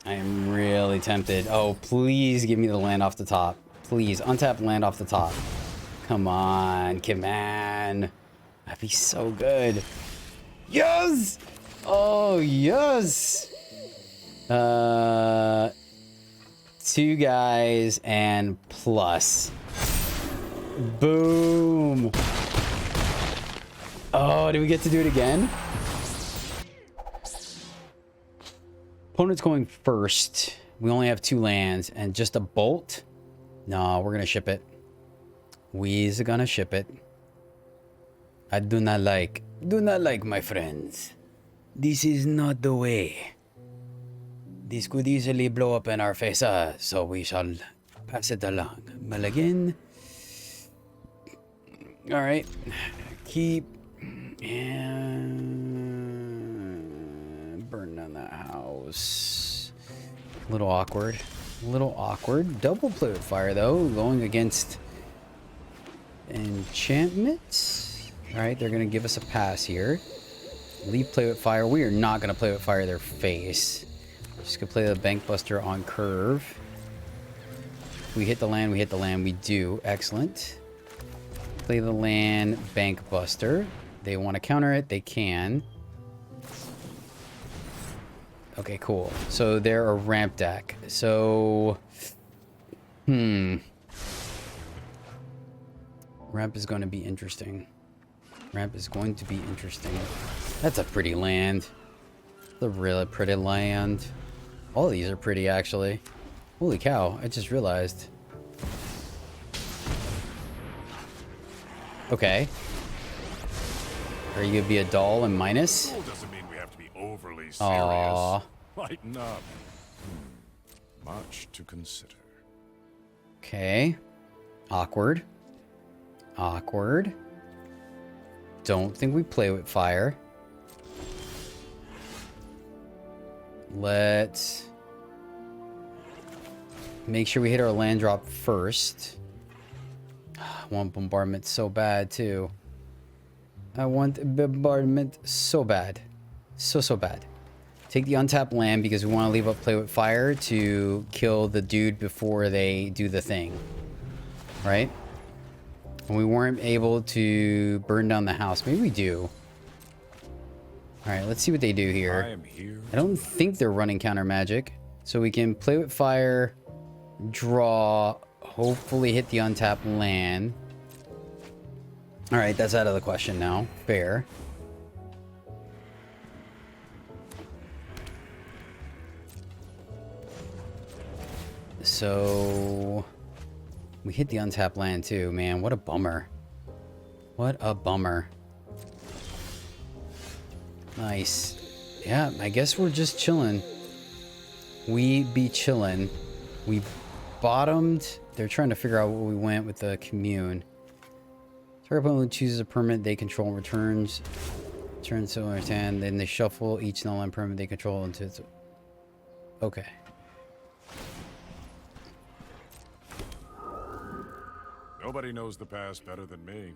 I am really tempted. Oh, please give me the land off the top. Please, untap land off the top. Come on, That'd be so good. Yes! Oh, yes! 2 guys and plus. Boom! Oh, did we get to do it again? Opponent's going first. We only have 2 lands and just a bolt. No, we're gonna ship it. We's gonna ship it. I do not like, my friends. This is not the way. This could easily blow up in our faces, so we shall pass it along. Mulligan. Alright. Keep. And burn down that house. A little awkward. Double play with fire though, going against enchantments. Alright, they're gonna give us a pass here. Leave play with fire. We are not gonna play with fire their face. Just gonna play the bank buster on curve. If we hit the land, we hit the land. We do. Excellent. Play the land, bank buster. They want to counter it, they can. Okay, cool. So they're a ramp deck. So, ramp is going to be interesting. That's a pretty land. It's a really pretty land. All of these are pretty, actually. Holy cow, I just realized. Okay. Are you gonna be a doll and minus? Doesn't mean we have to be overly serious. Aww. Lighten up. Much to consider. Okay. Awkward. Don't think we play with fire. Let's make sure we hit our land drop first. I want bombardment so bad too. I want bombardment so bad. So bad. Take the untapped land because we want to leave up play with fire to kill the dude before they do the thing. Right? And we weren't able to burn down the house. Maybe we do. Alright, let's see what they do here. I don't think they're running counter magic. So we can play with fire, draw, hopefully hit the untapped land. Alright, that's out of the question now. Fair. So we hit the untapped land too, man. What a bummer. Nice. Yeah, I guess we're just chilling. We be chilling. We bottomed. They're trying to figure out what we went with the commune. Target opponent chooses a permanent they control and returns. Turn so in their hand. Then they shuffle each null permanent they control into its. Okay. Nobody knows the past better than me.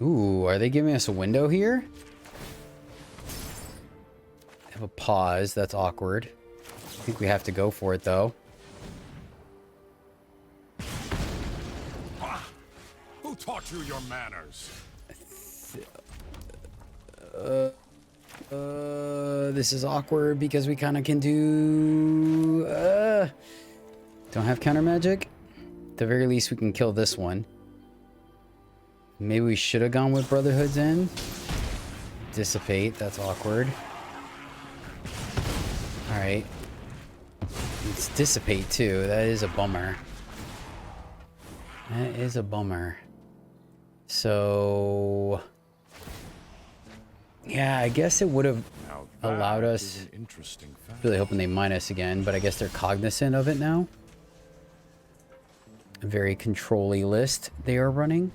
Ooh, are they giving us a window here? Have a pause. That's awkward. I think we have to go for it though. Who taught you your manners? This is awkward because we kind of can do. Don't have counter magic. At the very least, we can kill this one. Maybe we should have gone with Brotherhood's End. Dissipate. That's awkward. All right. It's dissipate too. That is a bummer. So, yeah, I guess it would have allowed us. Really hoping they mine us again, but I guess they're cognizant of it now. A very control-y list they are running.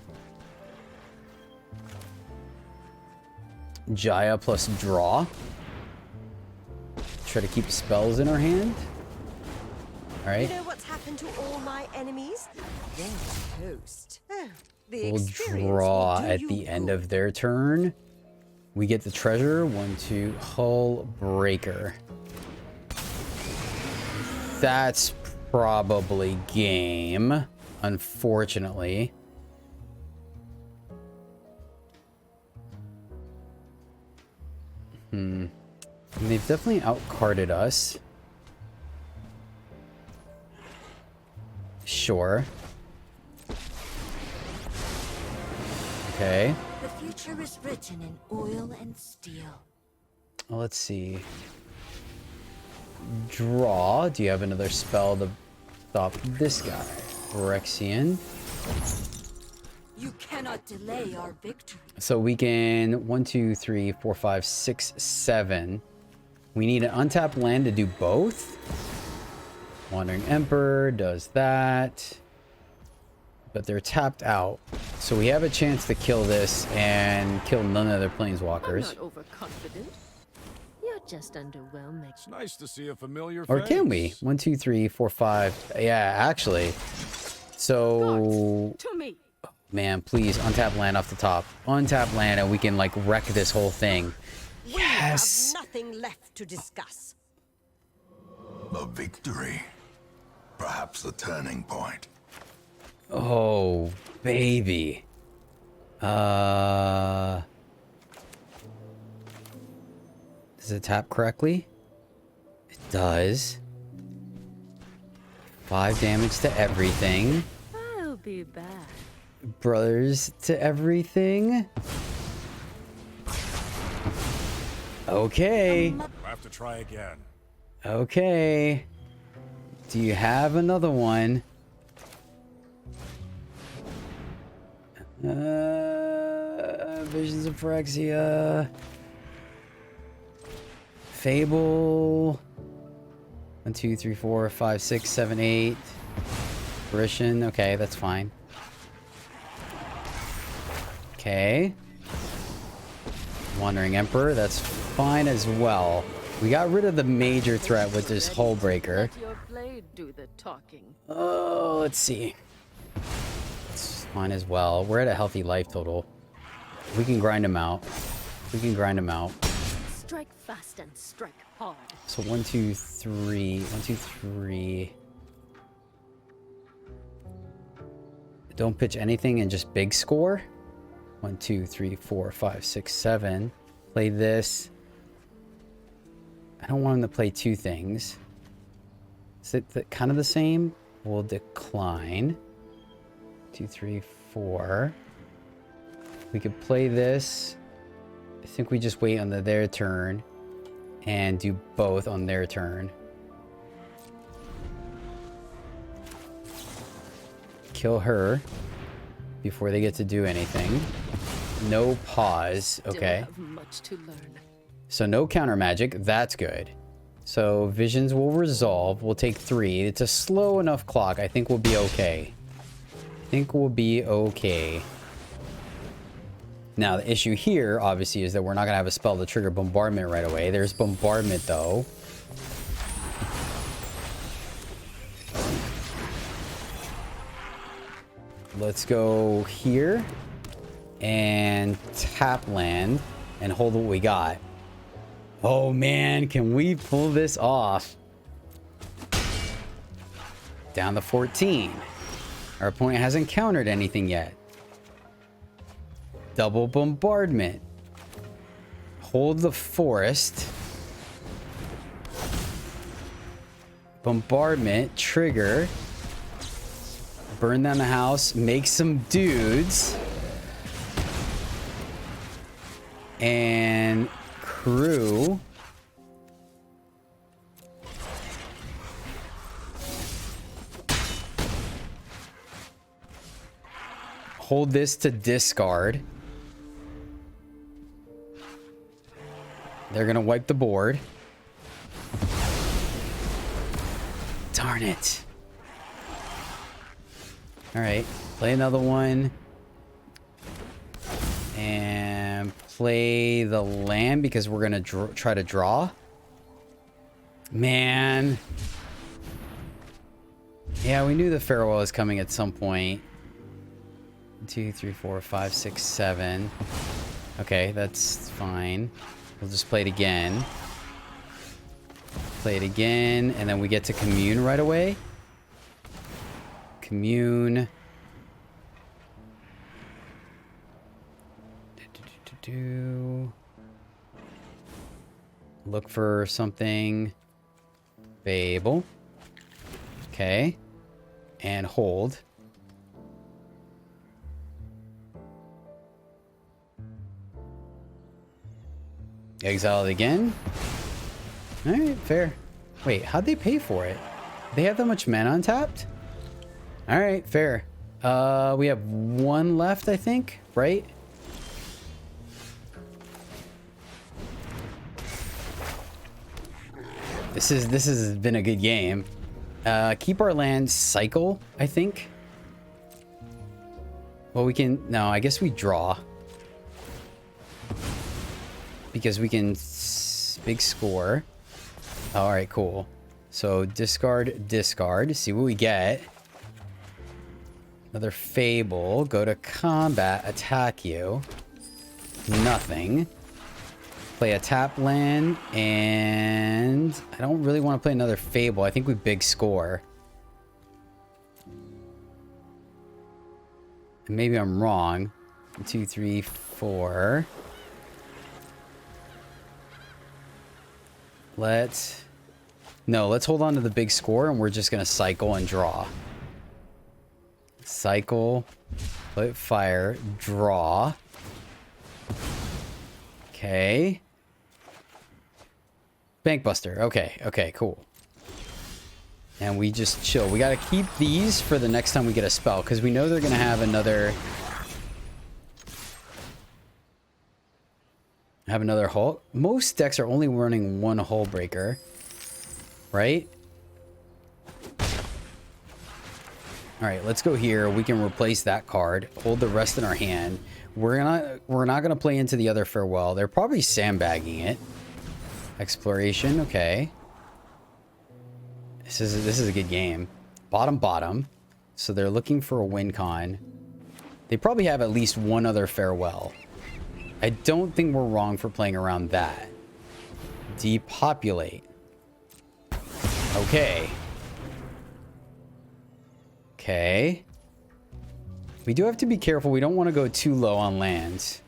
Jaya plus draw. Try to keep spells in our hand. All right. You know what's happened to all my enemies? They're toast. We'll draw at the end of their turn. We get the treasure. 1, 2. Hull breaker. that's probably game, unfortunately. And they've definitely outcarded us. Sure. Okay. The future is written in oil and steel. Well, let's see. Draw. Do you have another spell to stop this guy? Phyrexian. You cannot delay our victory. So we can 1, 2, 3, 4, 5, 6, 7. We need an untapped land to do both. Wandering Emperor does that. But they're tapped out. So we have a chance to kill this and kill none of their planeswalkers. I'm not overconfident. You're just underwhelming. It's nice to see a familiar Or face. can we? 1, 2, 3, 4, 5. Yeah, actually. So, To me. man, please untap land off the top. Untap land and we can like wreck this whole thing. We Yes. have nothing left to discuss. A victory. Perhaps the turning point. Oh, baby. Does it tap correctly? It does. 5 damage to everything. I'll be back. Brothers to everything. Okay. We'll have to try again. Okay. Do you have another one? Visions of Phyrexia. Fable. 1, 2, 3, 4, 5, 6, 7, 8. Apparition. Okay, that's fine. Okay. Wandering Emperor. That's fine as well. We got rid of the major threat with this Hull Breaker. Let your blade do the talking. Oh, let's see. It's fine as well. We're at a healthy life total. We can grind them out. We can grind them out. Strike fast and strike hard. So 1, 2, 3. 1, 2, 3. Don't pitch anything and just big score. 1, 2, 3, 4, 5, 6, 7. Play this. I don't want him to play 2 things. Is it kind of the same? We'll decline. 2, 3, 4. We could play this. I think we just wait on their turn and do both on their turn. Kill her before they get to do anything. No pause. Still Okay. have much to learn. So no counter magic. That's good. So visions will resolve. We'll take 3. It's a slow enough clock. I think we'll be okay. I think we'll be okay. Now the issue here, obviously, is that we're not going to have a spell to trigger bombardment right away. There's bombardment, though. Let's go here and tap land and hold what we got. Oh man, can we pull this off? Down to 14. Our opponent hasn't countered anything yet. Double bombardment. Hold the forest. Bombardment, trigger. Burn down the house, make some dudes. And crew. Hold this to discard. They're gonna wipe the board. Darn it. All right, play another one. And play the land because we're gonna try to draw. Man. Yeah, we knew the farewell was coming at some point. 1, 2, 3, 4, 5, 6, 7. Okay, that's fine. We'll just play it again. Play it again, and then we get to commune right away. Commune. Look for something. Fable. Okay. And hold. Exile it again. Alright, fair. Wait, how'd they pay for it? They have that much mana untapped? Alright, fair. We have one left, I think, right? This has been a good game. Keep our land cycle, I think. Well, we can... No, I guess we draw. Because we can... Big score. Oh, alright, cool. So, discard, discard. See what we get. Another Fable. Go to combat. Attack you. Nothing. Play a tap land. And... I don't really want to play another Fable. I think we big score. And maybe I'm wrong. 1, 2, 3, 4... Let's hold on to the big score and we're just going to cycle and draw. Cycle, play fire, draw. Okay. Bankbuster. Okay, cool. And we just chill. We got to keep these for the next time we get a spell because we know they're going to have another... hull. Most decks are only running one hull breaker, right? All right, let's go here. We can replace that card. Hold the rest in our hand. We're not gonna play into the other farewell. They're probably sandbagging it. Exploration, okay. This is a good game. Bottom. So they're looking for a win con. They probably have at least one other farewell. I don't think we're wrong for playing around that. Depopulate. Okay. Okay. We do have to be careful. We don't want to go too low on lands.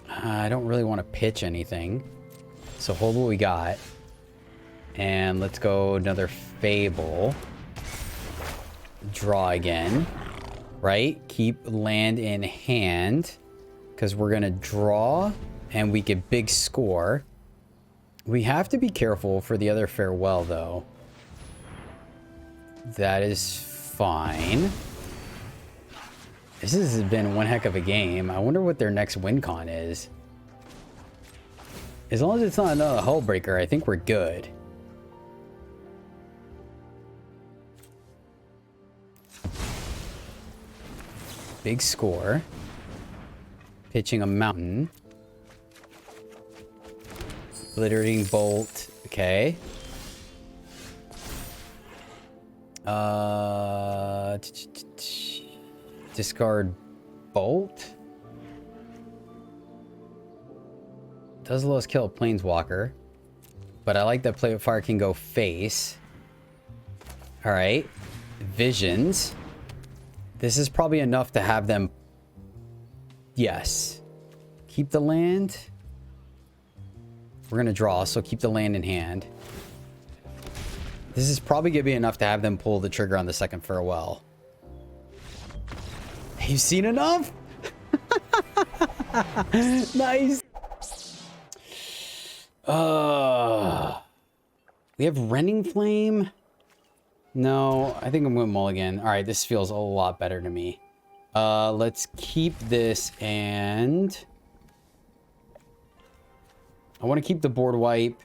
I don't really want to pitch anything. So hold what we got. And let's go another Fable. Draw again. Right? Keep land in hand. Because we're going to draw. And we get big score. We have to be careful for the other farewell, though. That is fine. This has been one heck of a game. I wonder what their next win con is. As long as it's not another hull breaker, I think we're good. Big score. Pitching a mountain. Glittering bolt. Okay. Discard bolt. Does let us kill a planeswalker. But I like that play with fire can go face. Alright. Visions. This is probably enough to have them... Yes. Keep the land. We're going to draw, so keep the land in hand. This is probably going to be enough to have them pull the trigger on the second farewell. You've seen enough? Nice. We have Rending Flame. No, I think I'm going mulligan. All right, this feels a lot better to me. Let's keep this and... I want to keep the board wipe.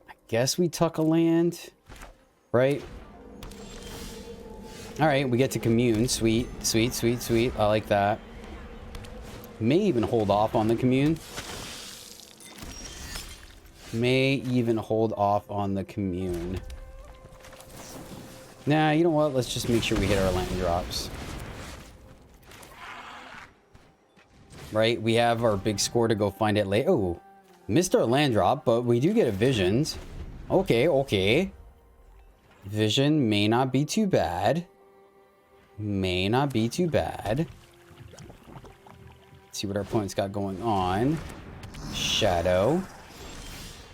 I guess we tuck a land, right? All right, we get to commune. Sweet, sweet, sweet, sweet. I like that. May even hold off on the commune. May even hold off on the commune. Nah, you know what? Let's just make sure we hit our land drops. right? We have our big score to go find it late. Oh, missed our land drop, but we do get a visions. Okay, okay. Vision may not be too bad. May not be too bad. Let's see what our opponent's got going on. Shadow.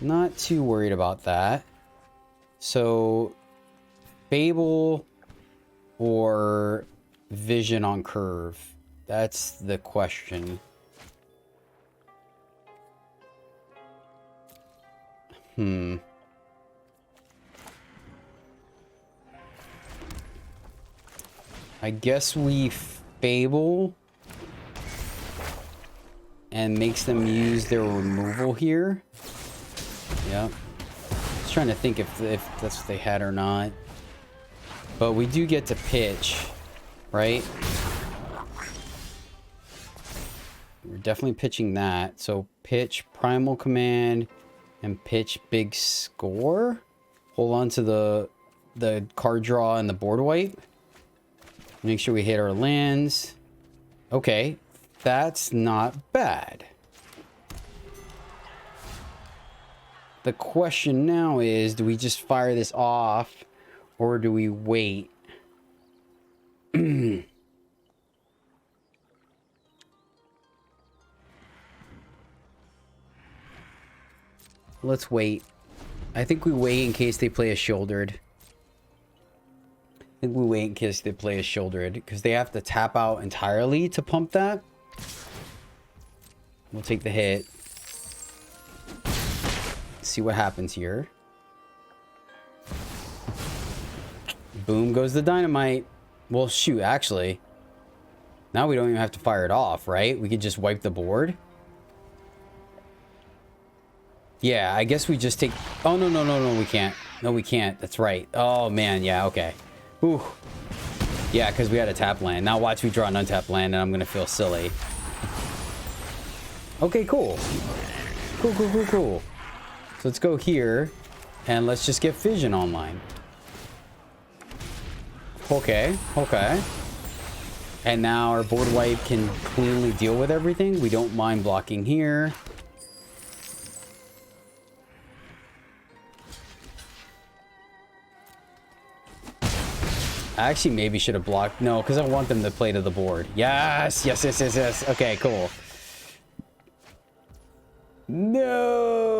Not too worried about that. So, Fable or Vision on curve? That's the question. I guess we Fable and makes them use their removal here. Yep. Just trying to think if that's what they had or not. But we do get to pitch, right? We're definitely pitching that. So pitch Primal Command and pitch Big Score. Hold on to the card draw and the board wipe. Make sure we hit our lands. Okay, that's not bad. The question now is, do we just fire this off or do we wait? Let's wait. I think we wait in case they play a shouldered. I think we wait in case they play a shouldered because they have to tap out entirely to pump that. We'll take the hit. See what happens here. Boom goes the dynamite. Well, shoot, actually. Now we don't even have to fire it off, right? We could just wipe the board. Yeah, I guess we just take... Oh, no, no, no, no, we can't. No, we can't. That's right. Oh, man, yeah, okay. Ooh. Yeah, because we had a tap land. Now watch me draw an untapped land and I'm going to feel silly. Okay, cool. Cool, cool, cool, cool. So let's go here and let's just get Fission online. Okay, okay. And now our board wipe can cleanly deal with everything. We don't mind blocking here. I actually maybe should have blocked. No, because I want them to play to the board. Yes, yes, yes, yes, yes. Okay, cool. No.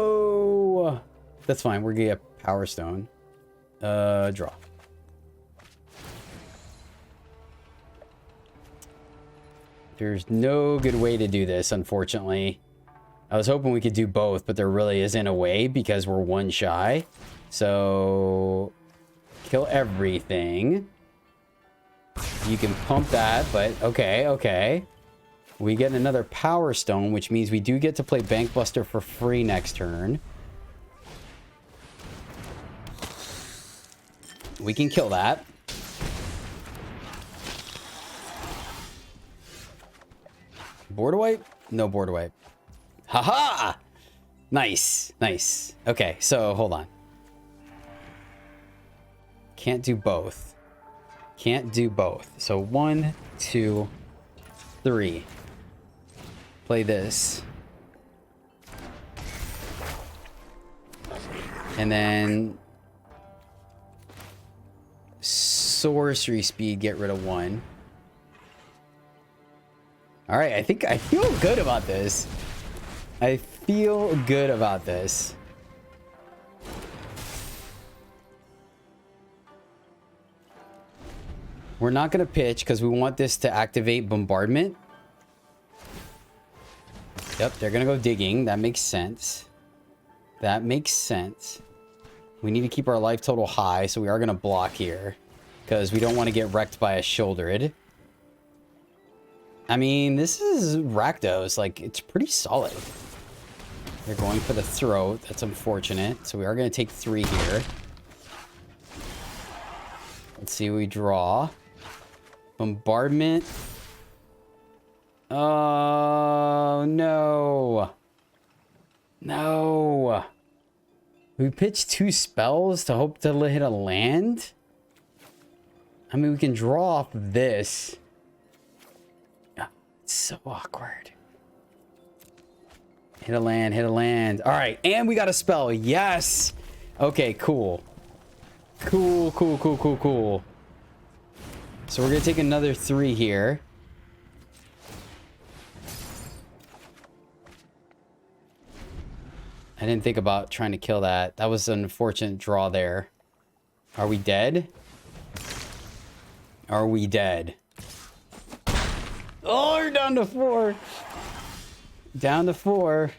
That's fine. We're going to get Power Stone. Draw. There's no good way to do this, unfortunately. I was hoping we could do both, but there really isn't a way because we're one shy. So, kill everything. You can pump that, but okay, okay. We get another Power Stone, which means we do get to play Bankbuster for free next turn. We can kill that. Board wipe? No board wipe. Haha! Nice, nice. Okay, so hold on. Can't do both. Can't do both. So 1, 2, 3. Play this. And then sorcery speed, get rid of 1. All right, I think I feel good about this. I feel good about this. We're not going to pitch because we want this to activate Bombardment. Yep, they're going to go digging. That makes sense. That makes sense. We need to keep our life total high, so we are going to block here because we don't want to get wrecked by a shouldered. I mean, this is Rakdos. Like, it's pretty solid. They're going for the throat. That's unfortunate. So we are going to take 3 here. Let's see what we draw. Bombardment. Oh, no. No. We pitched 2 spells to hope to hit a land? I mean, we can draw off this. It's so awkward. Hit a land, hit a land. All right, and we got a spell. Yes. Okay, cool. Cool, cool, cool, cool, cool. So we're gonna take another 3 here. I didn't think about trying to kill that. That was an unfortunate draw there. Are we dead? Are we dead? Oh, we're down to 4. Down to 4.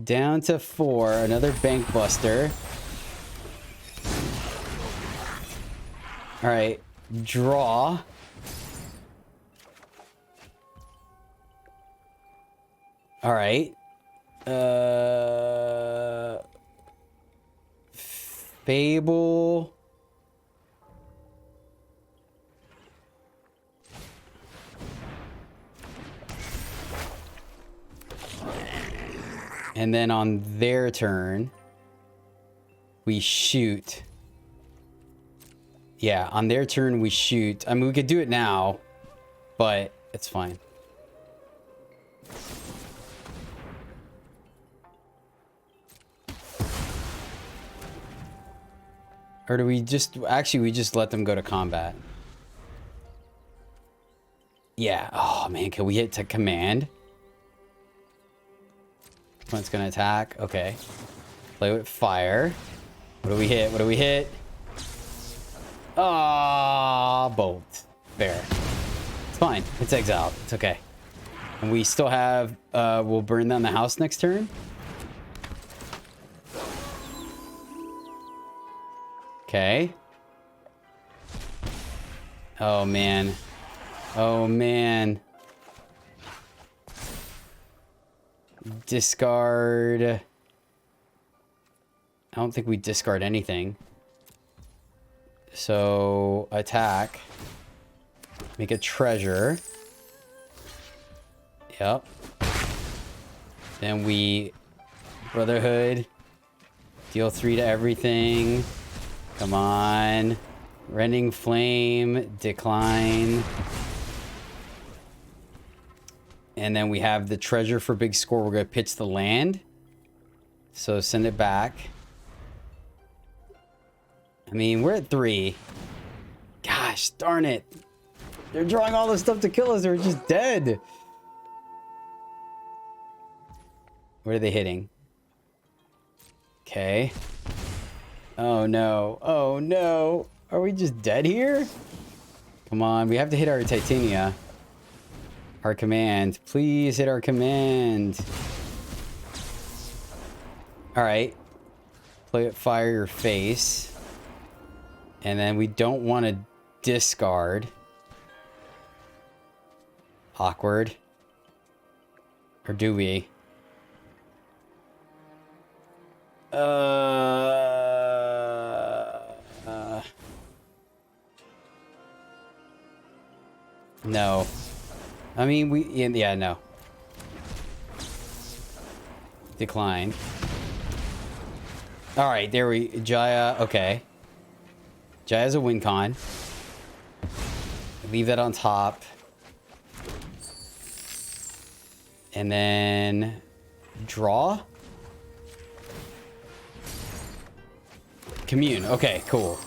Down to 4. Another bank buster. All right. Draw. All right. Fable. And then on their turn, we shoot. Yeah, on their turn, we shoot. I mean, we could do it now, but it's fine. Or do we just... Actually, we just let them go to combat. Yeah. Oh, man. Can we hit to command? One's gonna attack. Okay. Play with fire. What do we hit? What do we hit? Ah, bolt. Fair. It's fine. It's exiled. It's okay. And we still have... we'll burn down the house next turn. Okay. Oh, man. Oh, man. Discard. I don't think we discard anything. So, attack. Make a treasure. Yep. Then we... Brotherhood. Deal 3 to everything. Come on. Rending Flame. Decline. And then we have the treasure for big score. We're going to pitch the land. So send it back. I mean, we're at 3. Gosh, darn it. They're drawing all this stuff to kill us. They're just dead. What are they hitting? Okay. Oh, no. Oh, no. Are we just dead here? Come on. We have to hit our Titania. Our command. Please hit our command. Alright. Play it, fire your face. And then we don't want to discard. Awkward. Or do we? No. I mean, yeah, no. Decline. All right, there we... Jaya, okay. Jaya's a win con. Leave that on top. And then... Draw? Commune. Okay, cool.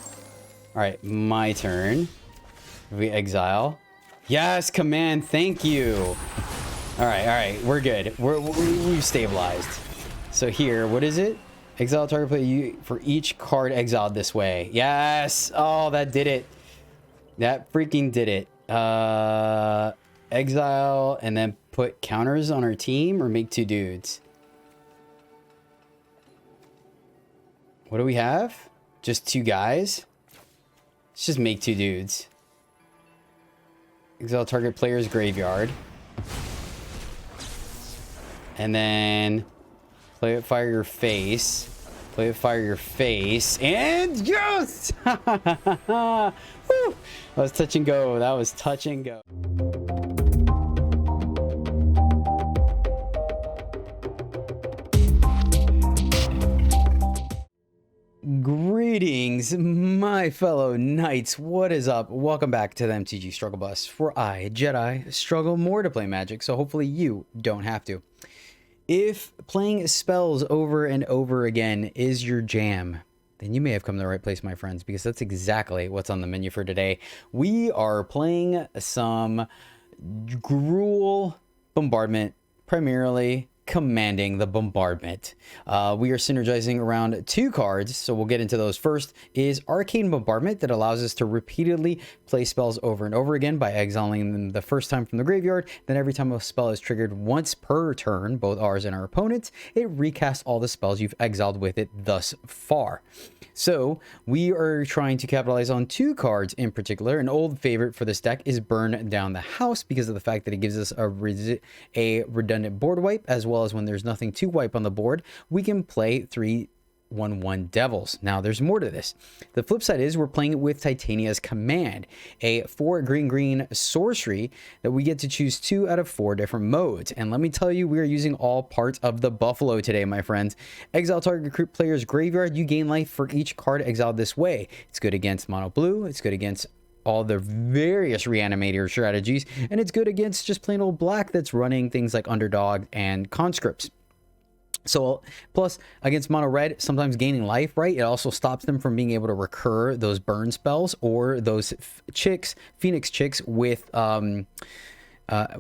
All right, my turn. We exile. Yes, command. Thank you. All right. We're good. We've stabilized. So here, what is it? Exile target player for each card exiled this way. Yes. Oh, that did it. That freaking did it. Exile and then put counters on our team or make 2 dudes. What do we have? Just 2 guys? Let's just make 2 dudes. Exile target player's graveyard. And then play it, fire your face. Play it, fire your face. And yes! Woo! That was touch and go. That was touch and go. Greetings, my fellow knights. What is up? Welcome back to the MTG Struggle Bus, where I, Jedi, struggle more to play Magic, so hopefully you don't have to. If playing spells over and over again is your jam, then you may have come to the right place, my friends, because that's exactly what's on the menu for today. We are playing some Gruul Bombardment, primarily commanding the bombardment. We are synergizing around 2 cards, so we'll get into those. First is Arcane Bombardment, that allows us to repeatedly play spells over and over again by exiling them the first time from the graveyard. Then every time a spell is triggered once per turn, both ours and our opponents, it recasts all the spells you've exiled with it thus far. So we are trying to capitalize on 2 cards in particular. An old favorite for this deck is Burn Down the House, because of the fact that it gives us a redundant board wipe, as well as when there's nothing to wipe on the board, we can play 3/1/1 Devils. Now, there's more to this. The flip side is we're playing it with Titania's Command, a 4 green sorcery that we get to choose 2 out of 4 different modes. And let me tell you, we are using all parts of the buffalo today, my friends. Exile target player's graveyard. You gain life for each card exiled this way. It's good against mono blue. It's good against all the various reanimator strategies, and it's good against just plain old black that's running things like Underdog and Conscripts. So plus against mono red, sometimes gaining life, right? It also stops them from being able to recur those burn spells or those Phoenix chicks with what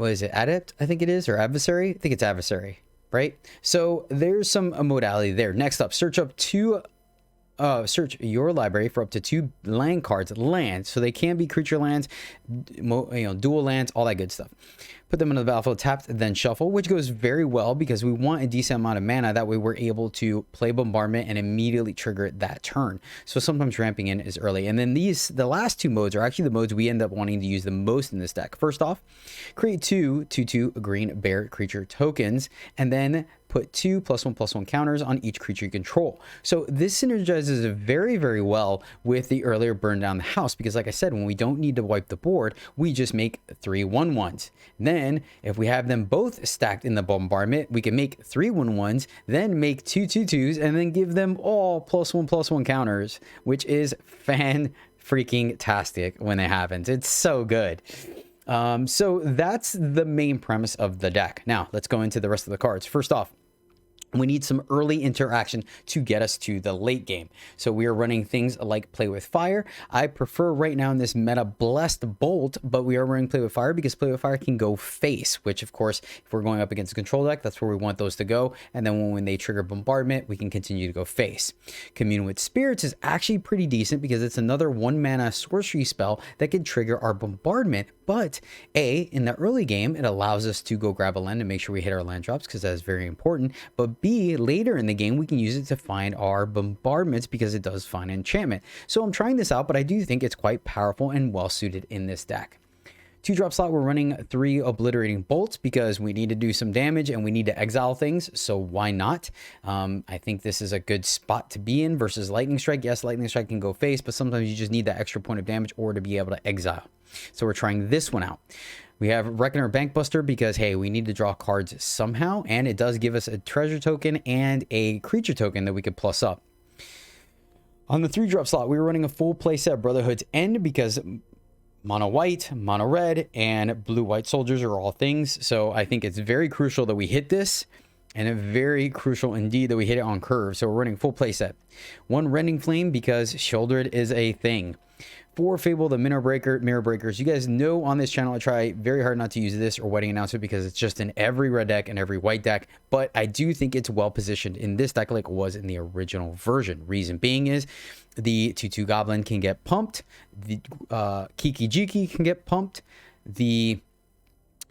is it, Adept, I think it is, or Adversary? I think it's Adversary, right? So there's some modality there. Next up, search your library for up to 2 land cards, so they can be creature lands, dual lands, all that good stuff. Put them into the battlefield tapped, then shuffle, which goes very well because we want a decent amount of mana. That way we're able to play Bombardment and immediately trigger it that turn. So sometimes ramping in is early. And then the last 2 modes are actually the modes we end up wanting to use the most in this deck. First off, create 2 2/2 green bear creature tokens, and then put 2 +1/+1 counters on each creature you control. So this synergizes very, very well with the earlier Burn Down the House, because like I said, when we don't need to wipe the board, we just make 3/1/1s. Then if we have them both stacked in the bombardment, we can make 3/1/1s, then make 2 2/2s, and then give them all +1/+1 counters, which is fan-freaking-tastic when it happens. It's so good. So that's the main premise of the deck. Now let's go into the rest of the cards. First off, we need some early interaction to get us to the late game. So we are running things like Play with Fire. I prefer right now in this meta Blessed Bolt, but we are running Play with Fire because Play with Fire can go face, which of course, if we're going up against a control deck, that's where we want those to go. And then when they trigger Bombardment, we can continue to go face. Commune with Spirits is actually pretty decent because it's another 1 mana sorcery spell that can trigger our Bombardment. But in the early game, it allows us to go grab a land and make sure we hit our land drops, because that is very important. But B, later in the game, we can use it to find our bombardments because it does find enchantment. So I'm trying this out, but I do think it's quite powerful and well suited in this deck. 2-drop slot, we're running 3 Obliterating Bolts because we need to do some damage and we need to exile things, so why not? I think this is a good spot to be in versus Lightning Strike. Yes, Lightning Strike can go face, but sometimes you just need that extra point of damage or to be able to exile. So we're trying this one out. We have Reckoner Bankbuster because, hey, we need to draw cards somehow, and it does give us a treasure token and a creature token that we could plus up. On the 3-drop slot, we were running a full playset Brotherhood's End because mono white, mono red, and blue white soldiers are all things. So I think it's very crucial that we hit this, and it's very crucial indeed that we hit it on curve. So we're running full playset. 1 Rending Flame because Shouldered is a thing. 4 Fable the Mirror Breakers. You guys know on this channel I try very hard not to use this or Wedding Announcement because it's just in every red deck and every white deck, but I do think it's well positioned in this deck like it was in the original version. Reason being is the 2/2 Goblin can get pumped, the Kiki Jiki can get pumped, the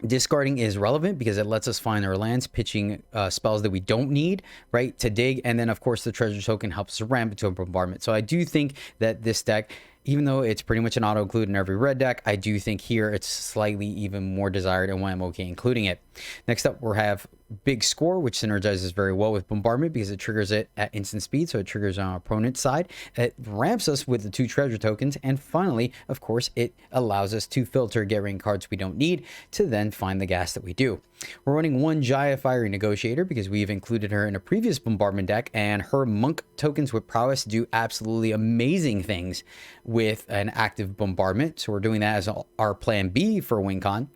discarding is relevant because it lets us find our lands, pitching spells that we don't need, right, to dig, and then of course the treasure token helps us ramp into a bombardment. So I do think that this deck, even though it's pretty much an auto include in every red deck, I do think here it's slightly even more desired and why I'm okay including it. Next up, we have Big Score, which synergizes very well with Bombardment because it triggers it at instant speed, so it triggers on our opponent's side. It ramps us with the 2 treasure tokens, and finally, of course, it allows us to filter get ring cards we don't need to then find the gas that we do. We're running 1 Jaya Fiery Negotiator because we've included her in a previous Bombardment deck, and her monk tokens with prowess do absolutely amazing things with an active Bombardment, so we're doing that as our plan B for WinCon.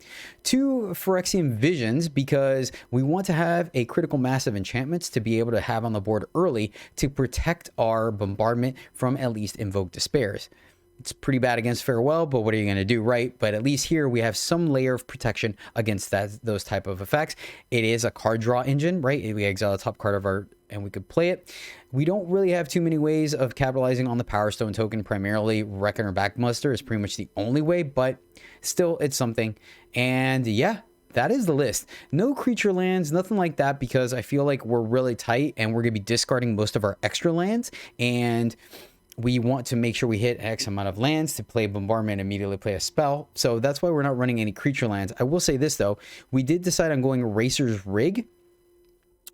2 Phyrexian Visions because we want to have a critical mass of enchantments to be able to have on the board early to protect our bombardment from at least Invoke Despairs. It's pretty bad against Farewell, but what are you going to do, right? But at least here we have some layer of protection against those type of effects. It is a card draw engine, right? We exile the top card of our, and we could play it. We don't really have too many ways of capitalizing on the Power Stone token. Primarily, Reckoner Backmuster is pretty much the only way, but still, it's something. And yeah, that is the list. No creature lands, nothing like that, because I feel like we're really tight and we're going to be discarding most of our extra lands. And we want to make sure we hit X amount of lands to play Bombardment and immediately play a spell. So that's why we're not running any creature lands. I will say this, though. We did decide on going Racer's Rig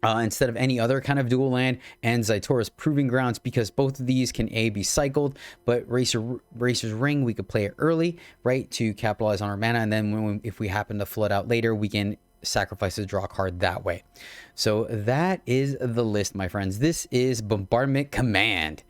instead of any other kind of dual land, and Zaitora's Proving Grounds, because both of these can be cycled, but Racer's Ring, we could play it early, right, to capitalize on our mana, and then if we happen to flood out later, we can sacrifice to draw a card that way. So that is the list, my friends. This is Bombardment Command.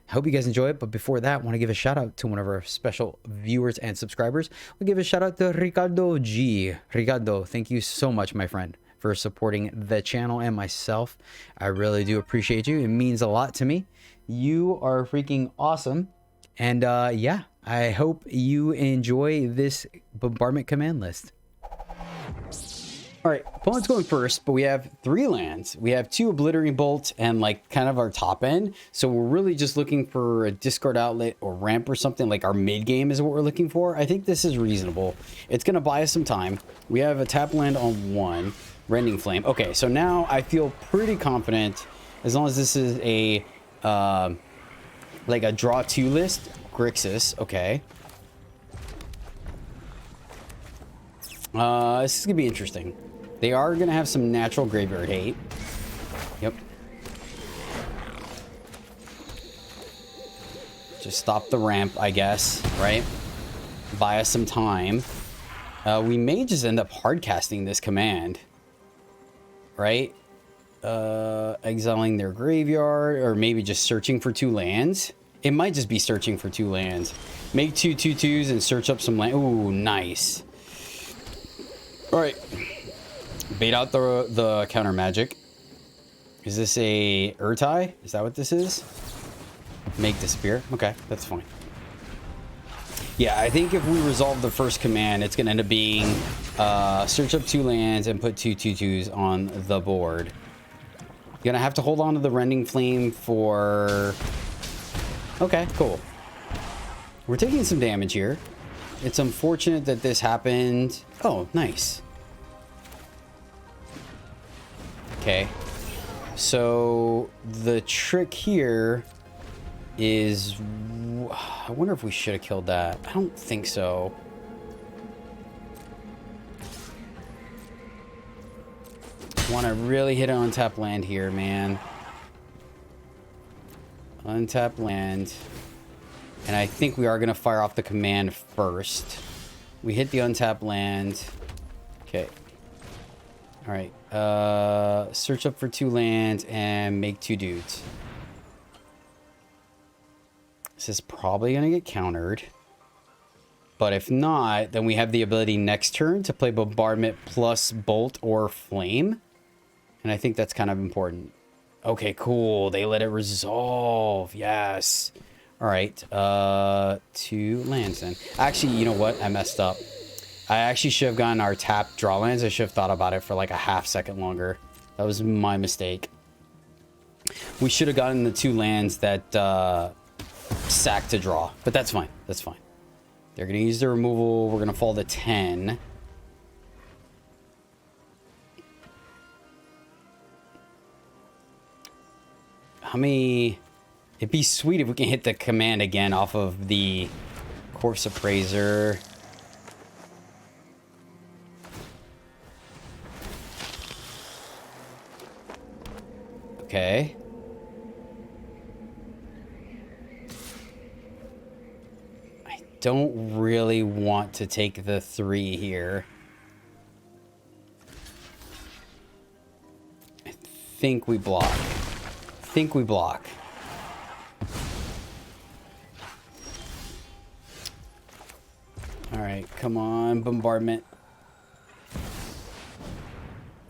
I hope you guys enjoy it, but before that, I want to give a shout out to one of our special viewers and subscribers. We'll give a shout out to Ricardo G. Ricardo, thank you so much, my friend, for supporting the channel and myself. I really do appreciate you. It means a lot to me. You are freaking awesome. And yeah, I hope you enjoy this Bombardment Command list. All right, opponent's going first, but we have 3 lands. We have 2 Obliterating Bolt and like kind of our top end. So we're really just looking for a discard outlet or ramp or something. Like our mid game is what we're looking for. I think this is reasonable. It's going to buy us some time. We have a tap land on 1, Rending Flame. Okay, so now I feel pretty confident as long as this is a like a draw 2 list. Grixis, okay. This is gonna be interesting. They are gonna have some natural graveyard hate. Yep. Just stop the ramp, I guess, right? Buy us some time. We may just end up hard casting this command, right? Exiling their graveyard, or maybe just searching for 2 lands. It might just be searching for 2 lands. Make 2 2/2s and search up some land. Ooh, nice. All right, bait out the counter magic. Is this a Urtai? Is that what this is? Make disappear. Okay, that's fine. Yeah, I think if we resolve the first command, it's gonna end up being search up 2 lands and put 2 2/2s on the board. You're gonna have to hold on to the Rending Flame for. Okay, cool. We're taking some damage here. It's unfortunate that this happened. Oh, nice. Okay. So the trick here is, I wonder if we should have killed that. I don't think so. Want to really hit an untap land here, man. Untap land. And I think we are going to fire off the command first. We hit the untap land. Okay. All right. Search up for 2 lands and make 2 dudes. This is probably going to get countered. But if not, then we have the ability next turn to play Bombardment plus Bolt or Flame. And I think that's kind of important. Okay, cool. They let it resolve. Yes. All right. 2 lands then. Actually, you know what? I messed up. I actually should have gotten our tap draw lands. I should have thought about it for like a half second longer. That was my mistake. We should have gotten the 2 lands that sack to draw. But that's fine. That's fine. They're going to use the removal. We're going to fall to 10. How many... It'd be sweet if we can hit the command again off of the Corpse Appraiser. Okay. I don't really want to take the 3 here. I think we block. All right, come on, Bombardment.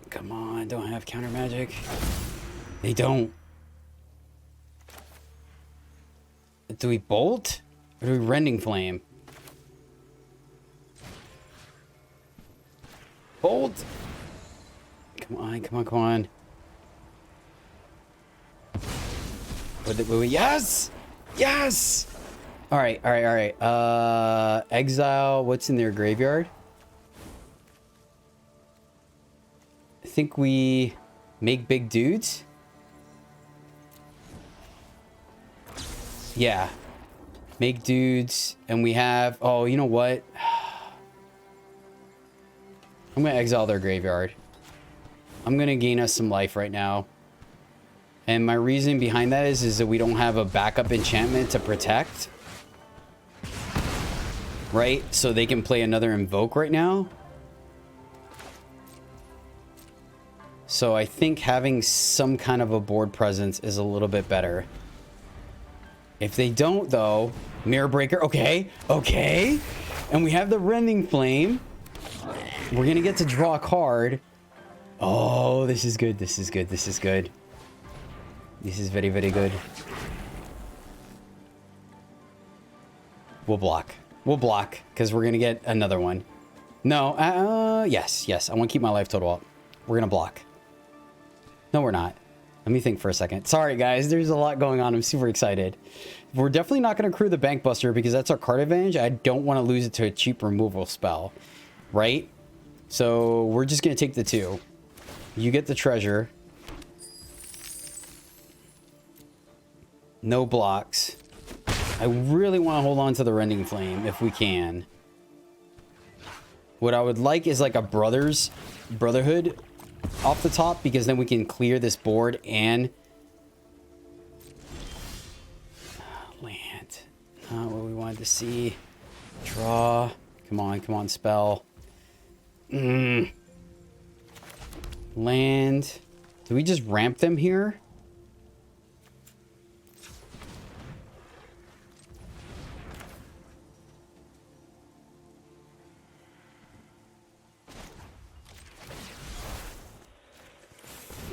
Come on. on, don't have counter magic. They don't. Do we bolt? Or do we rending flame? Bolt! Come on, come on, come on. Wait, yes! Yes! Alright, alright, alright. Exile, what's in their graveyard? I think we make big dudes. Yeah. Make dudes, and we have... Oh, you know what? I'm going to exile their graveyard. I'm going to gain us some life right now. And my reason behind that is that we don't have a backup enchantment to protect. Right? So they can play another invoke right now. So I think having some kind of a board presence is a little bit better. If they don't, though, Mirror Breaker. Okay, okay. And we have the Rending Flame. We're going to get to draw a card. Oh, this is good. This is good. This is good. This is very, very good. We'll block. We'll block because we're going to get another one. No, yes, yes. I want to keep my life total up. We're going to block. No, we're not. Let me think for a second. Sorry, guys. There's a lot going on. I'm super excited. We're definitely not going to accrue the Bank Buster because that's our card advantage. I don't want to lose it to a cheap removal spell. Right? So we're just going to take the 2. You get the treasure. No blocks. I really want to hold on to the Rending Flame if we can. What I would like is like a Brotherhood off the top, because then we can clear this board and land. Not what we wanted to see. Draw. Come on, spell. Land. Do we just ramp them here?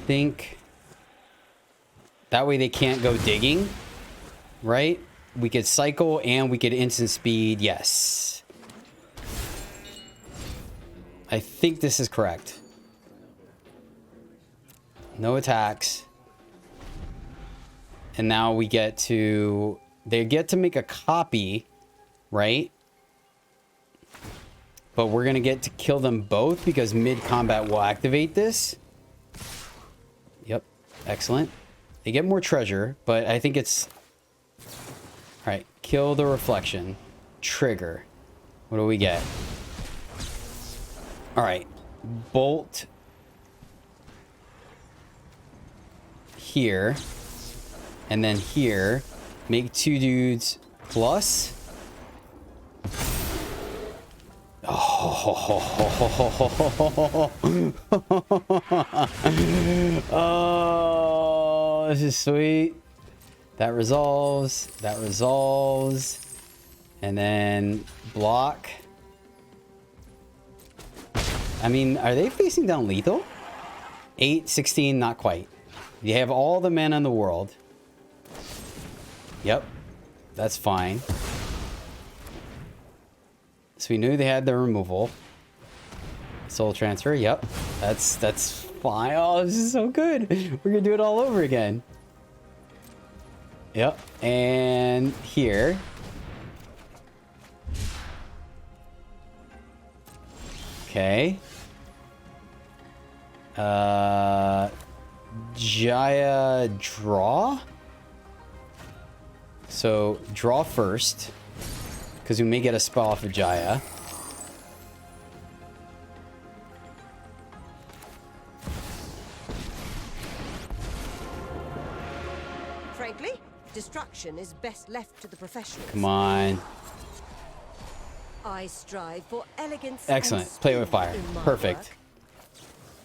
Think that way they can't go digging, right? We could cycle and we could instant speed. Yes, I think this is correct. No attacks, and now we get to they get to make a copy, right? But we're gonna get to kill them both because mid combat will activate this. Yep. Excellent. They get more treasure, but I think it's... Alright. Kill the reflection. Trigger. What do we get? Alright. Bolt. Here. And then here. Make 2 dudes plus. Oh, this is sweet. That resolves. That resolves. And then block. I mean, are they facing down lethal? 8, 16, not quite. You have all the mana in the world. Yep. That's fine. So we knew they had the removal. Soul transfer, yep. That's fine. Oh, this is so good. We're gonna do it all over again. Yep. And here. Okay. Jaya draw. So draw first. Because we may get a spell off of Jaya. Frankly, destruction is best left to the professionals. Come on. I strive for elegance. Excellent. And Play with speed fire. in my Perfect. work.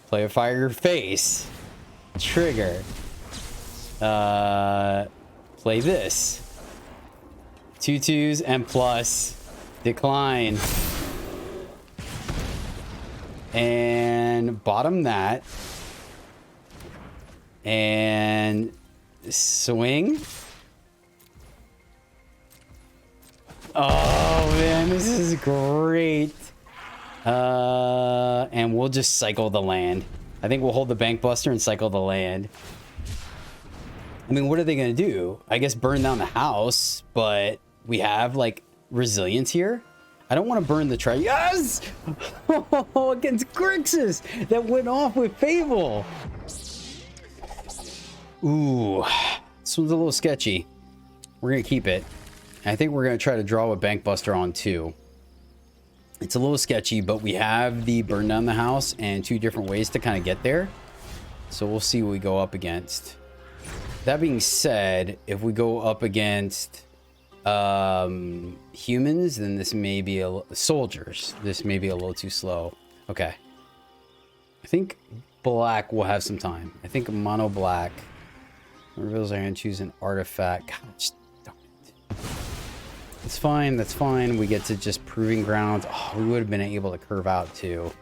Play with fire your face. Trigger. Play this. 2 2s and plus. Decline. And bottom that. And swing. Oh man, this is great. And we'll just cycle the land. I think we'll hold the Bank Buster and cycle the land. I mean, what are they gonna do? I guess burn down the house, but we have like resilience here. I don't want to burn the yes! Against Grixis that went off with Fable. Ooh, this one's a little sketchy. We're gonna keep it. I think we're gonna try to draw a Bank Buster on too. It's a little sketchy, but we have the burn down the house and 2 different ways to kind of get there. So we'll see what we go up against. That being said, if we go up against humans, then this may be soldiers. This may be a little too slow. Okay. I think black will have some time. I think mono black reveals I can choose an artifact. Gosh, darn it. It's fine. That's fine. We get to just proving grounds. Oh, we would have been able to curve out too.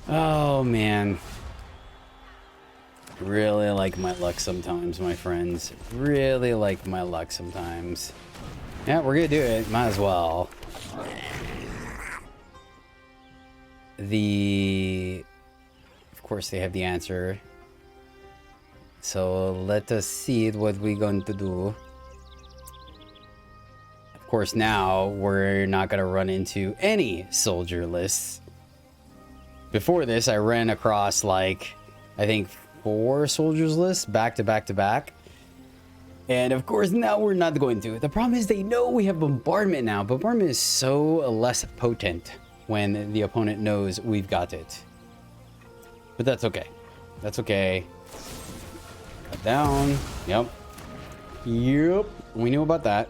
Oh man. Really like my luck sometimes, my friends. Really like my luck sometimes. Yeah, we're gonna do it. Might as well. Of course, they have the answer. So let us see what we're going to do. Of course, now we're not gonna run into any soldier lists. Before this, I ran across like, I think 4 soldiers lists back to back to back. And of course, now we're not going to. The problem is they know we have bombardment now. Bombardment is so less potent when the opponent knows we've got it. But that's okay. That's okay. Cut down. Yep. Yep. We knew about that.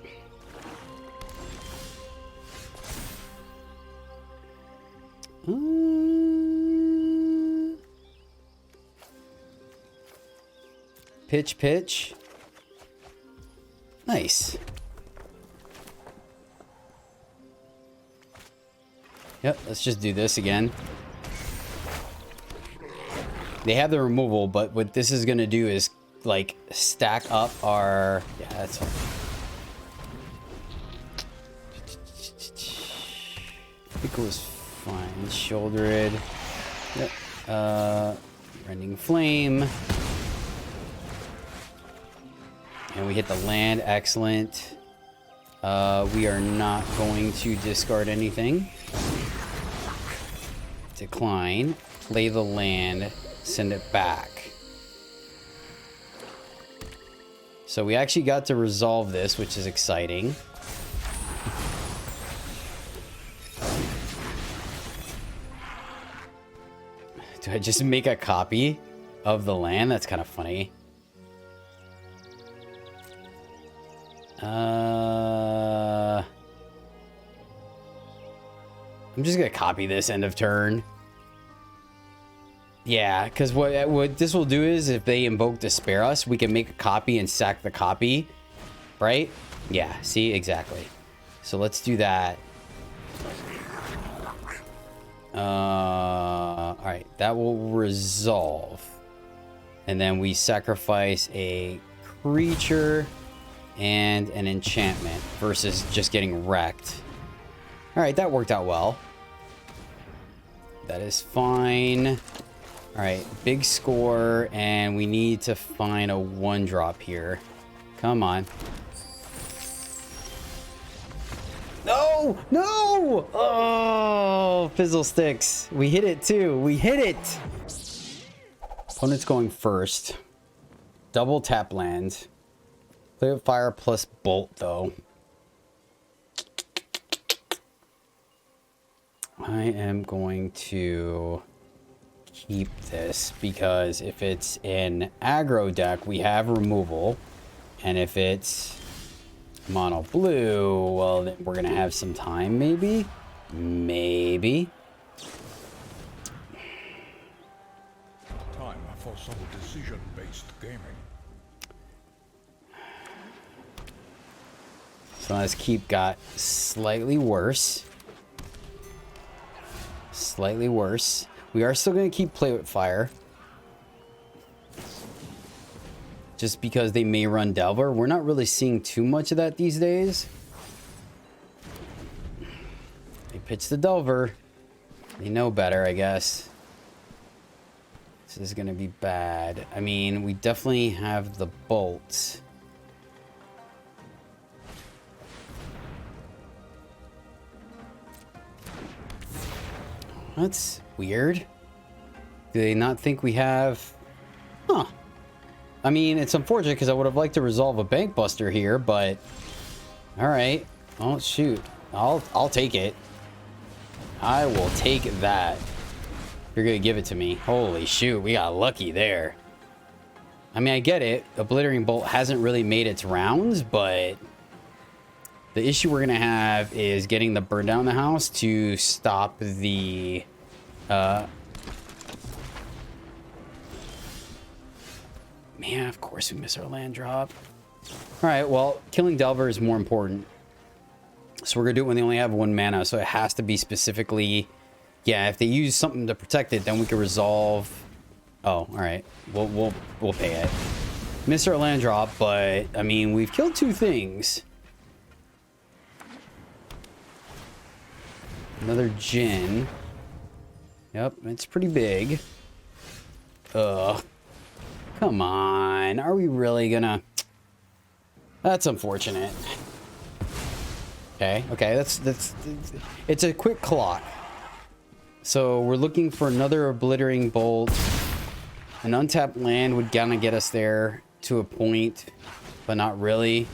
Pitch. Nice. Yep, let's just do this again. They have the removal, but what this is gonna do is like stack up our... Yeah, that's fine. I think it was fine. Shoulder it. Yep. Rending Flame. And we hit the land. Excellent. We are not going to discard anything. Decline. Play the land. Send it back. So we actually got to resolve this, which is exciting. Do I just make a copy of the land? That's kind of funny. I'm just gonna copy this end of turn. Yeah, because what this will do is if they invoke to spare us, we can make a copy and sack the copy, right? Yeah, see, exactly. So let's do that. All right, that will resolve, and then we sacrifice a creature and an enchantment versus just getting wrecked. All right, that worked out well. That is fine. All right, big score, and we need to find a 1-drop here. Come on. No! No! Oh, Fizzle Sticks. We hit it too. We hit it! Opponent's going first. Double tap land. Play with fire plus bolt, though. I am going to keep this because if it's an aggro deck, we have removal. And if it's mono blue, well, then we're going to have some time, maybe? Maybe. Time for some decision-based gaming. So let's keep got slightly worse. Slightly worse. We are still going to keep play with fire. just because they may run Delver. We're not really seeing too much of that these days. They pitch the Delver. They know better, I guess. This is going to be bad. I mean, we definitely have the bolts. That's weird. Do they not think we have... Huh. I mean, it's unfortunate because I would have liked to resolve a Bank Buster here, but... Alright. Oh, shoot. I'll take it. I will take that. You're gonna give it to me. Holy shoot, we got lucky there. I mean, I get it. Obliterating Bolt hasn't really made its rounds, but... The issue we're gonna have is getting the burn down the house to stop the... Man, of course we miss our land drop. Alright, well, killing Delver is more important. So we're gonna do it when they only have 1 mana, so it has to be specifically... Yeah, if they use something to protect it, then we can resolve... Oh, alright. We'll pay it. Miss our land drop, but, I mean, we've killed 2 things. Another Djinn. Yep, it's pretty big. Ugh. Come on. Are we really gonna... That's unfortunate. Okay, that's... It's a quick clock. So we're looking for another Obliterating Bolt. An untapped land would kind of get us there to a point, but not really.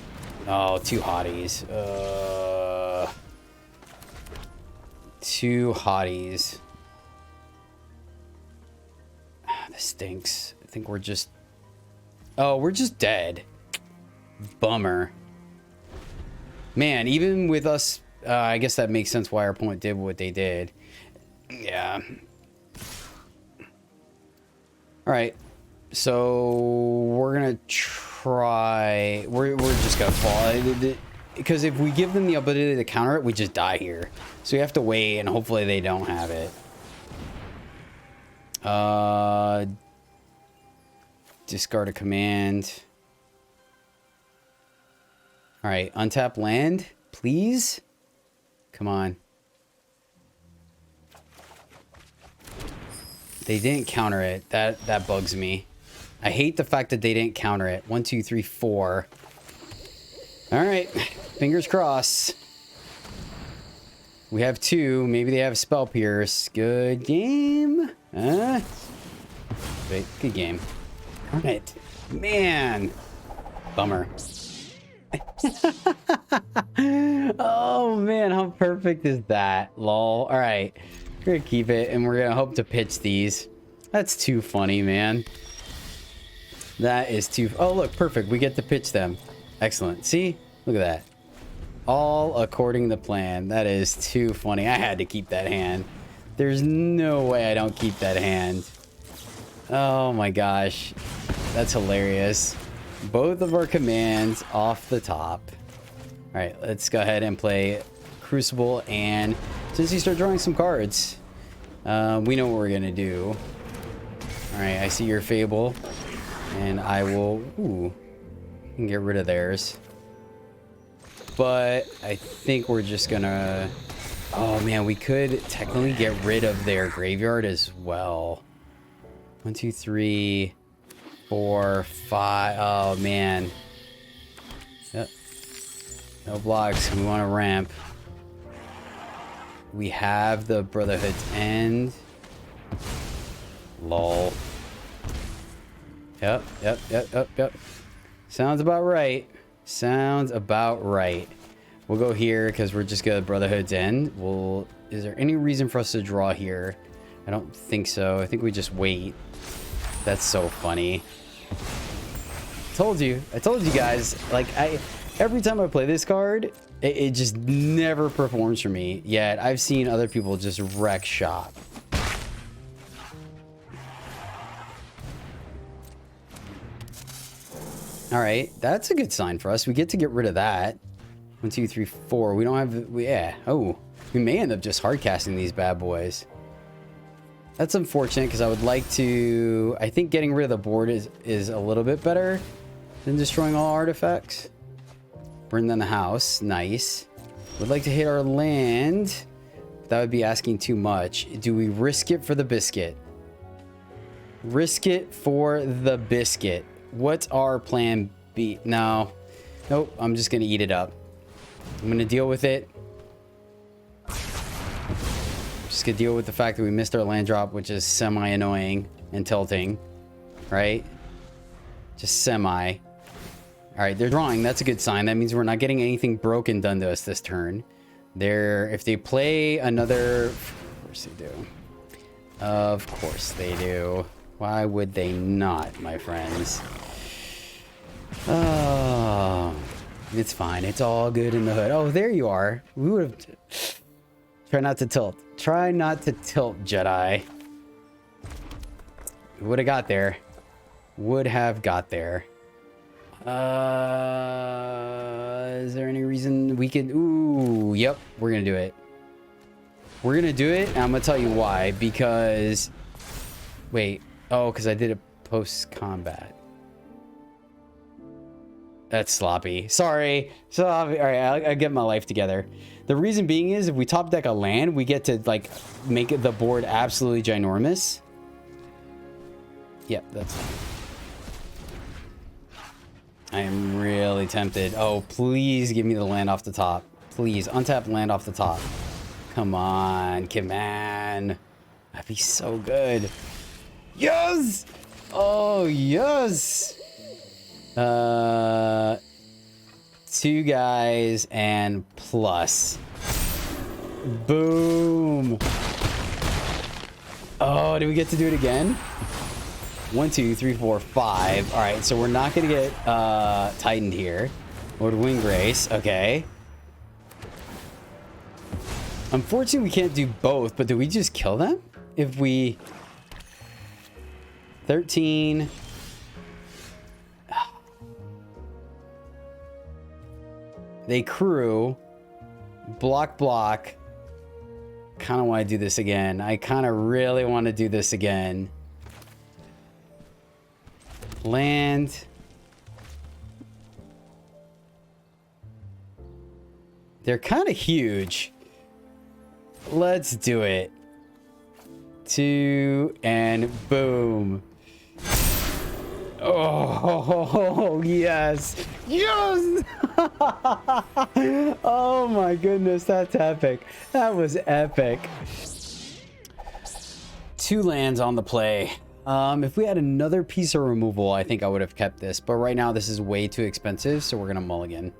Oh, 2 hotties. 2 hotties. This stinks. I think we're just... Oh, we're just dead. Bummer. Man, even with us... I guess that makes sense why our opponent did what they did. Yeah. Alright. So, we're gonna try... We're just gonna fall. Because if we give them the ability to counter it, we just die here. So we have to wait, and hopefully they don't have it. Discard a command. Alright, untap land, please? Come on. They didn't counter it. That bugs me. I hate the fact that they didn't counter it. 1, 2, 3, 4. Alright, fingers crossed. We have 2. Maybe they have Spell Pierce. Good game. Wait, good game. Alright. Man. Bummer. Oh man, how perfect is that? Lol. Alright. We're gonna keep it and we're gonna hope to pitch these. That's too funny, man. That is too... Oh look, perfect. We get to pitch them. Excellent. See? Look at that. All according to plan. That is too funny. I had to keep that hand. There's no way I don't keep that hand. Oh my gosh. That's hilarious. Both of our commands off the top. Alright, let's go ahead and play Crucible. And since you start drawing some cards, we know what we're going to do. Alright, I see your Fable. And I will... Ooh. I can get rid of theirs. But I think we're just gonna... Oh man, we could technically get rid of their graveyard as well. 1, 2, 3, 4, 5. Oh man. Yep. No blocks. We want to ramp. We have the Brotherhood's End. Lol. Yep. Sounds about right. Sounds about right. We'll go here because we're just gonna Brotherhood's End. Is there any reason for us to draw here? I don't think so. I think we just wait. That's so funny. I told you guys. Like every time I play this card, it just never performs for me. Yet I've seen other people just wreck shop. All right, that's a good sign for us. We get to get rid of that. 1, 2, 3, 4. We don't have... Yeah. Oh, we may end up just hard casting these bad boys. That's unfortunate because I would like to... I think getting rid of the board is a little bit better. Then destroying all artifacts. Burn down the house. Nice. Would like to hit our land. That would be asking too much. Do we risk it for the biscuit? Risk it for the biscuit. What's our plan B? No. Nope. I'm just going to eat it up. I'm going to deal with it. Just going to deal with the fact that we missed our land drop, which is semi-annoying and tilting. Right? Just semi. All right, they're drawing. That's a good sign. That means we're not getting anything broken done to us this turn. If they play another... Of course they do. Of course they do. Why would they not, my friends? Oh, it's fine. It's all good in the hood. Oh, there you are. We would have... Try not to tilt. Try not to tilt, Jedi. We would have got there. Would have got there. Is there any reason we could... Ooh, yep. We're going to do it. We're going to do it. And I'm going to tell you why. Because... Wait. Oh, because I did it post-combat. That's sloppy. Sorry. Sloppy. All right, I get my life together. The reason being is if we top deck a land, we get to, like, make the board absolutely ginormous. Yep, that's fine. I am really tempted. Oh, please give me the land off the top. Please, untap land off the top. Come on, That'd be so good. Yes! Oh, yes! 2 guys and plus. Boom. Oh, do we get to do it again? 1, 2, 3, 4, 5. All right, so we're not gonna get tightened here. Lord Winggrace, okay. Unfortunately, we can't do both, but do we just kill them? If we... 13... They crew. Block. Kind of want to do this again. I kind of really want to do this again. Land. They're kind of huge. Let's do it. 2 and boom. Oh, yes. Yes. Oh my goodness, that's epic. That was epic. 2 lands on the play. If we had another piece of removal, I think I would have kept this. But right now, this is way too expensive, so we're going to mulligan.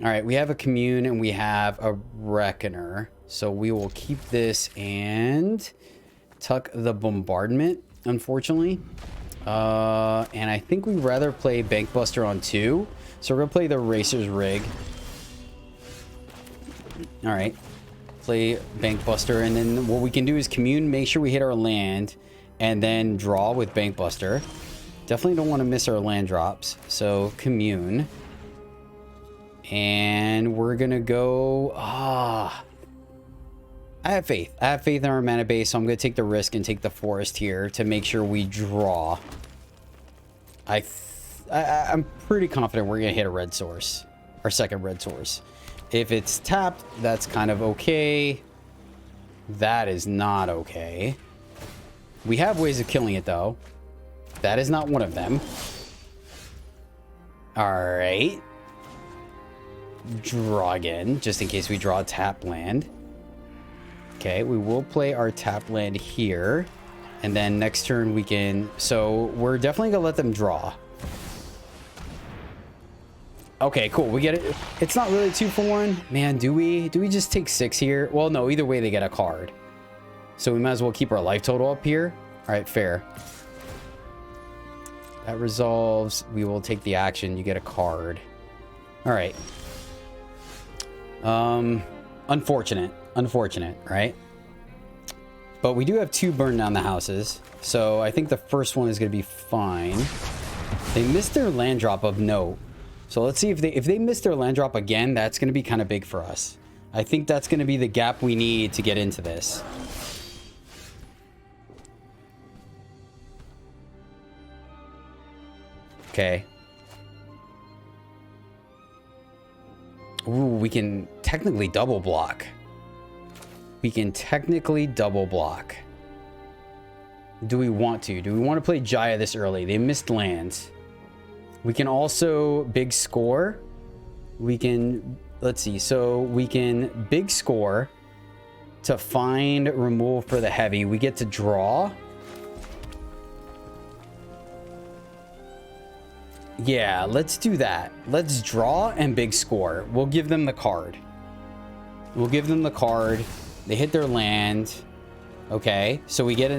All right, we have a Commune and we have a Reckoner. So we will keep this and tuck the Bombardment, unfortunately. And I think we'd rather play Bankbuster on 2. So we're going to play the Racer's Rig. All right. Play Bankbuster. And then what we can do is Commune, make sure we hit our land. And then draw with Bankbuster. Definitely don't want to miss our land drops. So Commune. And we're going to go... I have faith. I have faith in our mana base, so I'm going to take the risk and take the forest here to make sure we draw. I'm pretty confident we're going to hit a red source. Our second red source. If it's tapped, that's kind of okay. That is not okay. We have ways of killing it, though. That is not one of them. All right. Draw again, just in case we draw a tap land. Okay, we will play our tap land here. And then next turn we can... So we're definitely going to let them draw. Okay, cool. We get it. It's not really 2 for 1. Man, do we just take 6 here? Well, no, either way they get a card. So we might as well keep our life total up here. All right, fair. That resolves. We will take the action. You get a card. All right. Unfortunate, right? But we do have 2 burn down the houses. So I think the first one is going to be fine. They missed their land drop of note. So let's see if they miss their land drop again, that's going to be kind of big for us. I think that's going to be the gap we need to get into this. Okay. Ooh, we can technically double block. We can technically double block. Do we want to? Do we want to play Jaya this early? They missed lands. We can also big score. We can, let's see. So we can big score to find removal for the heavy. We get to draw. Yeah, let's do that. Let's draw and big score. We'll give them the card. We'll give them the card. They hit their land. Okay, so we get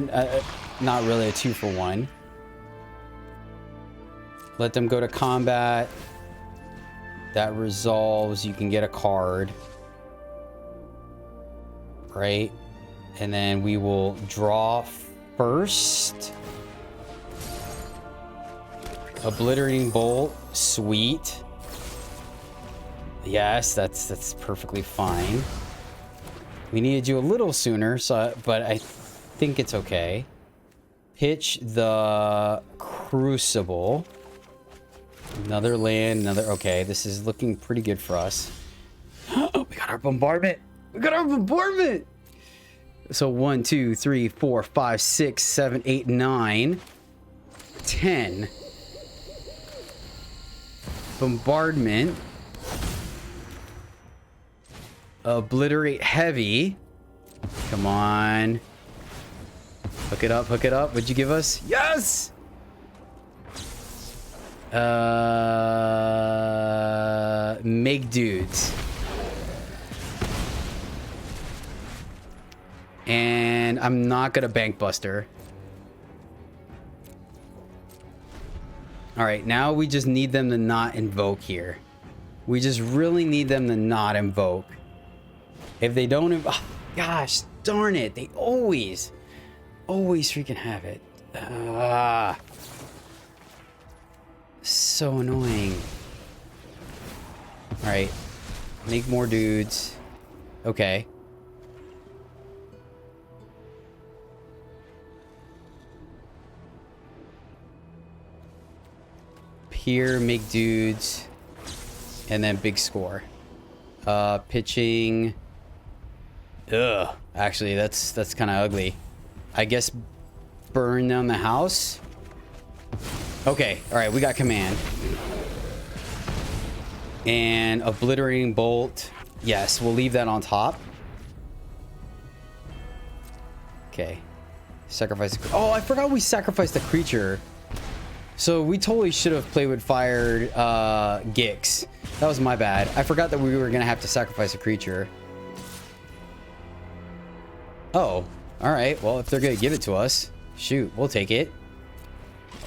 not really a 2-for-1. Let them go to combat. That resolves. You can get a card. Right? And then we will draw first. Obliterating Bolt. Sweet. Yes, that's perfectly fine. We needed you a little sooner, but I think it's okay. Pitch the Crucible. Another land, okay, this is looking pretty good for us. Oh, we got our bombardment. We got our bombardment. So 1, 2, 3, 4, 5, 6, 7, 8, 9, 10. Bombardment. Obliterate heavy. Come on. Hook it up, hook it up. What'd you give us? Yes! Make dudes. And I'm not gonna bank buster. All right, now we just need them to not invoke here. We just really need them to not invoke. If they don't, oh, gosh, darn it. They always freaking have it. So annoying. All right, make more dudes. Okay. Here, make dudes, and then big score. Pitching. Ugh. Actually, that's kind of ugly. I guess burn down the house. Okay. All right. We got command. And obliterating bolt. Yes, we'll leave that on top. Okay. Sacrifice. Oh, I forgot we sacrificed the creature. So we totally should have played with fired Gix. That was my bad. I forgot that we were going to have to sacrifice a creature. Oh, all right. Well, if they're going to give it to us, shoot, we'll take it.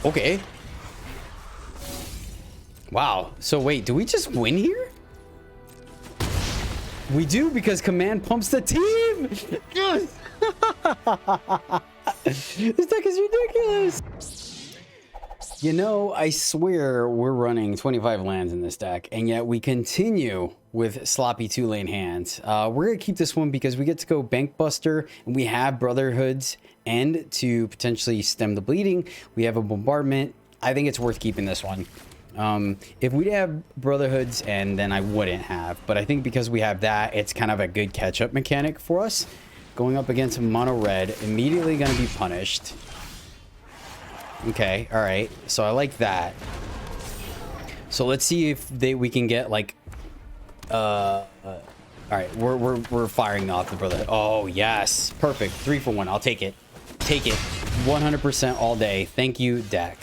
Okay. Wow. So wait, do we just win here? We do, because command pumps the team. This deck is ridiculous. You know, I swear we're running 25 lands in this deck, and yet we continue with sloppy 2-lane hands. We're going to keep this one because we get to go Bank Buster, and we have Brotherhoods, and to potentially stem the bleeding, we have a Bombardment. I think it's worth keeping this one. If we have Brotherhoods, and then I wouldn't have, but I think because we have that, it's kind of a good catch-up mechanic for us. Going up against mono red, immediately going to be punished. Okay, all right. So I like that. So let's see if we can get like all right, we're firing off the Brotherhood. Oh, yes. Perfect. 3-for-1. I'll take it. Take it. 100% all day. Thank you, deck.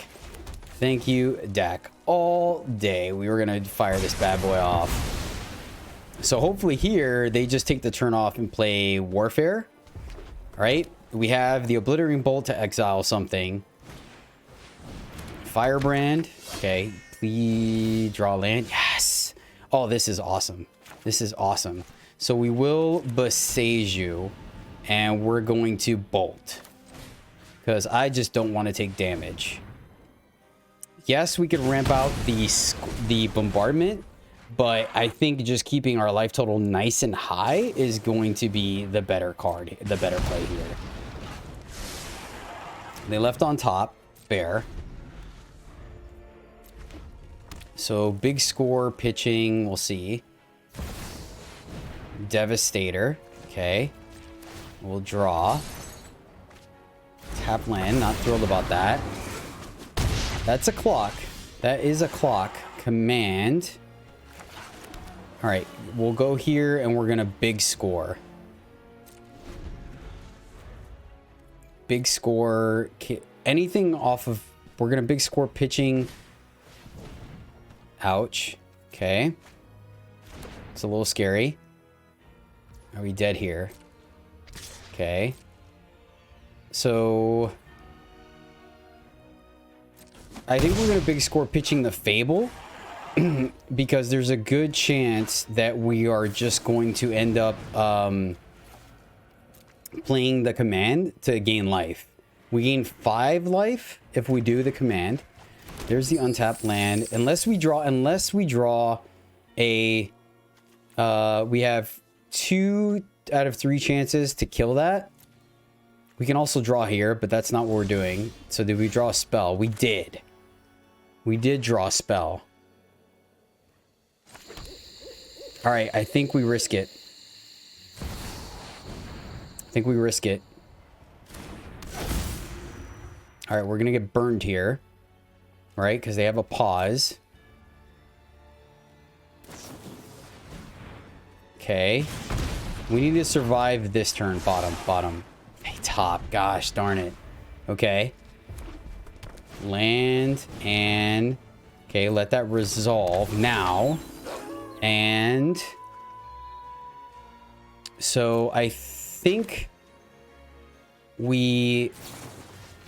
Thank you, deck. All day. We were going to fire this bad boy off. So hopefully here they just take the turn off and play Warfare. All right. We have the Obliterating Bolt to exile something. Firebrand. Okay, please draw land. Yes. Oh, this is awesome. This is awesome. So we will besiege you, and we're going to bolt, because I just don't want to take damage. Yes, we could ramp out the bombardment, but I think just keeping our life total nice and high is going to be the better card, the better play here. They left on top. Fair. So big score, pitching, we'll see. Devastator. Okay. We'll draw. Tap land. Not thrilled about that. That's a clock. That is a clock. Command. All right. We'll go here and we're going to big score. Big score. Anything off of... We're going to big score pitching. Ouch. Okay. It's a little scary. Are we dead here? Okay. So... I think we're going to big score pitching the Fable. Because there's a good chance that we are just going to end up playing the command to gain life. We gain 5 life if we do the command. There's the untapped land. Unless we draw a... we have 2 out of 3 chances to kill that. We can also draw here, but that's not what we're doing. So did we draw a spell? We did. We did draw a spell. All right, I think we risk it. I think we risk it. All right, we're going to get burned here. Right? Because they have a pause. Okay. We need to survive this turn. Bottom. Hey, top. Gosh, darn it. Okay. Land and... Okay, let that resolve now. And... So, I think... we...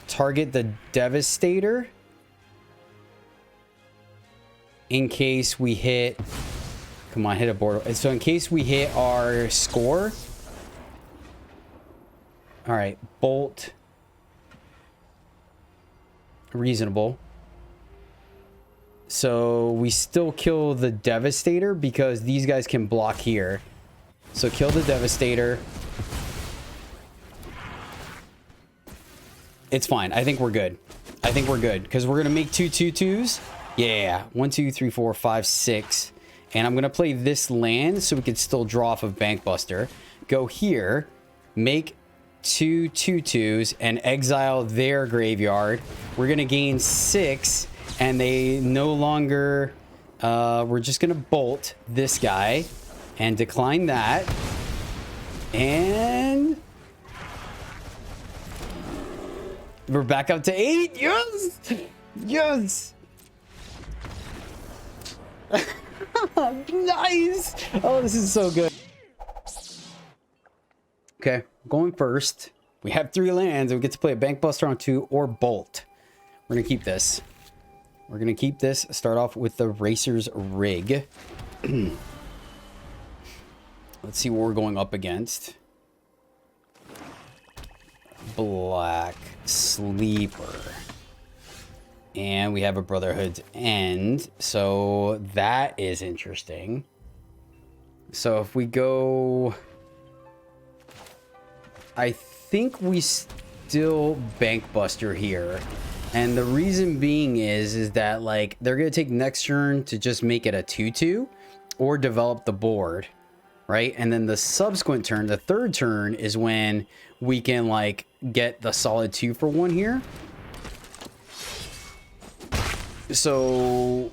target the Devastator. In case we hit... Come on, hit a board. So in case we hit our score. Alright, bolt. Reasonable. So we still kill the Devastator because these guys can block here. So kill the Devastator. It's fine. I think we're good. I think we're good. Because we're going to make 2 2/2s. Yeah. 1, 2, 3, 4, 5, 6. And I'm going to play this land so we can still draw off of Bankbuster. Go here. Make 2 2/2s and exile their graveyard. We're going to gain 6. And they no longer... we're just going to bolt this guy. And decline that. And... we're back up to 8. Yes! Yes! Nice! Oh, this is so good. Okay, going first. We have 3 lands. And we get to play a Bankbuster on 2 or Bolt. We're going to keep this. We're going to keep this. Start off with the Racer's Rig. Let's see what we're going up against. Black Sleeper. And we have a Brotherhood's End. So that is interesting. So if we go... I think we still Bankbuster here. And the reason being is that, like, they're going to take next turn to just make it a 2/2 or develop the board, right? And then the subsequent turn, the third turn, is when we can, like, get the solid 2 for 1 here. So,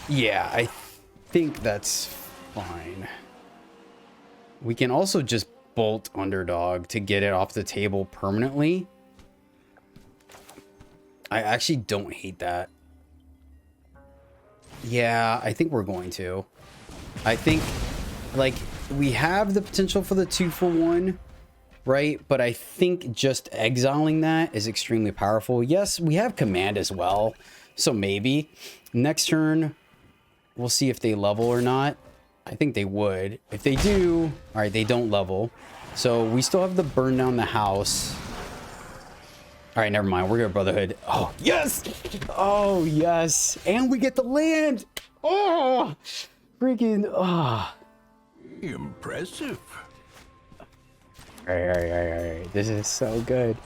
yeah, I think that's fine. We can also just bolt Underdog to get it off the table permanently. I actually don't hate that. Yeah, I think we're going to. I think, like, we have the potential for the 2 for 1, right? But I think just exiling that is extremely powerful. Yes, we have command as well. So maybe. Next turn, we'll see if they level or not. I think they would. If they do, all right, they don't level. So we still have the burn down the house. All right, never mind. We're gonna Brotherhood. Oh, yes! Oh, yes. And we get the land! Oh! Freaking, oh. Impressive. All right. This is so good.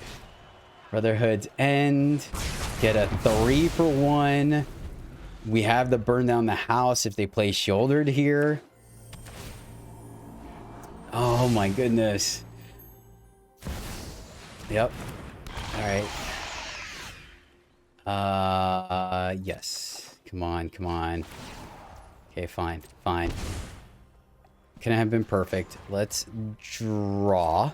Brotherhood's End. Get a 3 for 1. We have the burn down the house if they play shouldered here. Oh my goodness. Yep. All right. Yes. Come on, come on. Okay, fine, fine. Couldn't have been perfect. Let's draw.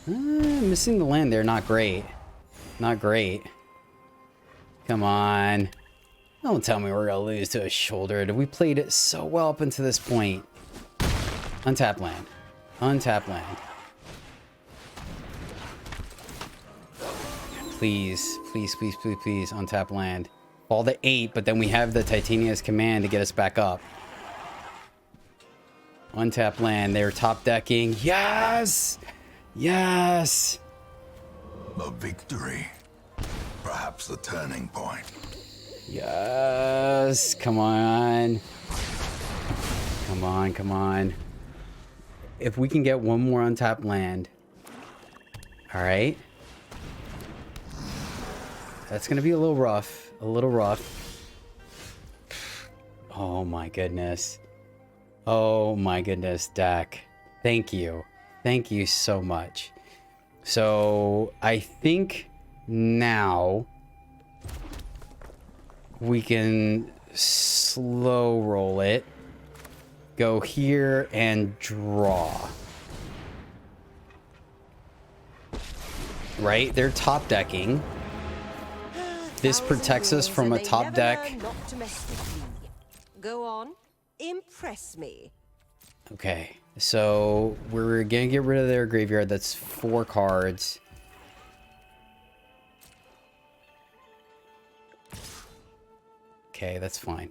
Missing the land there, not great. Not great. Come on. Don't tell me we're gonna lose to a shoulder. We played it so well up until this point. Untap land. Untap land. Please, please, please, please, please, untap land. Fall to 8, but then we have the Titania's command to get us back up. Untap land. They're top decking. Yes! Yes! A victory. Perhaps the turning point. Yes! Come on. Come on, come on. If we can get one more untapped land. Alright. That's gonna be a little rough. A little rough. Oh my goodness. Oh my goodness, Dak. Thank you. Thank you so much. So, I think now we can slow roll it. Go here and draw. Right? They're top decking. This protects us from a top deck. Not to mess with me. Go on, impress me. Okay, so we're gonna get rid of their graveyard. That's 4 cards. Okay, that's fine.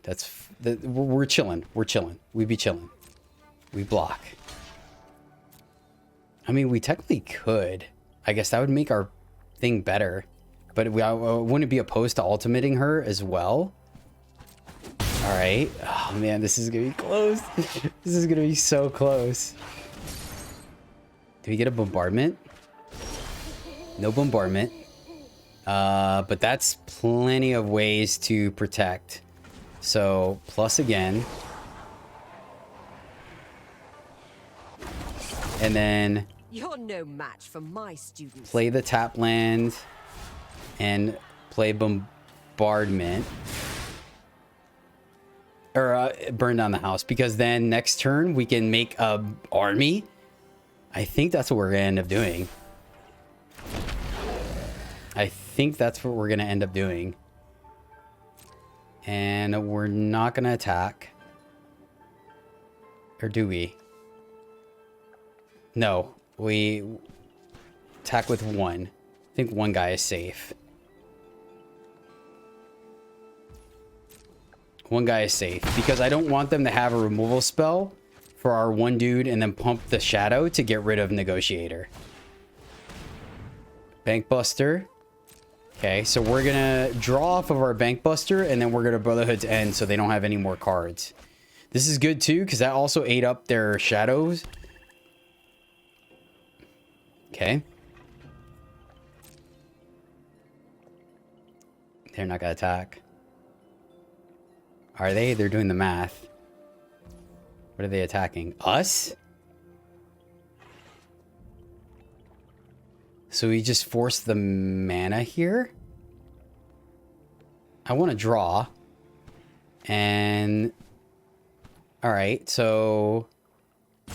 We're chilling. We're chilling. We be chilling. We block. I mean, we technically could. I guess that would make our thing better. But I wouldn't be opposed to ultimating her as well. All right. Oh, man, this is going to be close. This is going to be so close. Do we get a bombardment? No bombardment. But that's plenty of ways to protect. So, plus again. And then... You're no match for my students. Play the tap land. And play bombardment. Or burn down the house. Because then next turn we can make a army. I think that's what we're going to end up doing. I think that's what we're going to end up doing. And we're not going to attack. Or do we? No. We attack with 1. I think 1 guy is safe. 1 guy is safe because I don't want them to have a removal spell for our 1 dude and then pump the shadow to get rid of Negotiator. Bankbuster. Okay, so we're gonna draw off of our Bankbuster and then we're gonna Brotherhood's End so they don't have any more cards. This is good too because that also ate up their shadows. Okay. They're not gonna attack. Are they? They're doing the math. What are they attacking? Us? So we just force the mana here? I want to draw. And... Alright, so...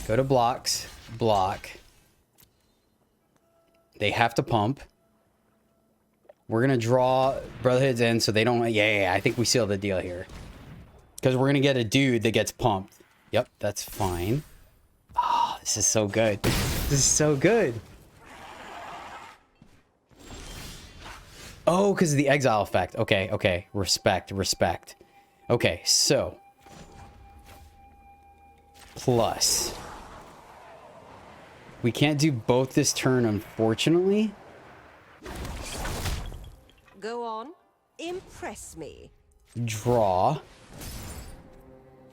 Go to blocks. Block. They have to pump. We're going to draw Brotherhood's End so they don't... Yeah, I think we seal the deal here. Because we're going to get a dude that gets pumped. Yep, that's fine. Oh, this is so good. This is so good. Oh, because of the exile effect. Okay, okay. Respect, respect. Okay, so. Plus. We can't do both this turn, unfortunately. Go on, impress me. Draw.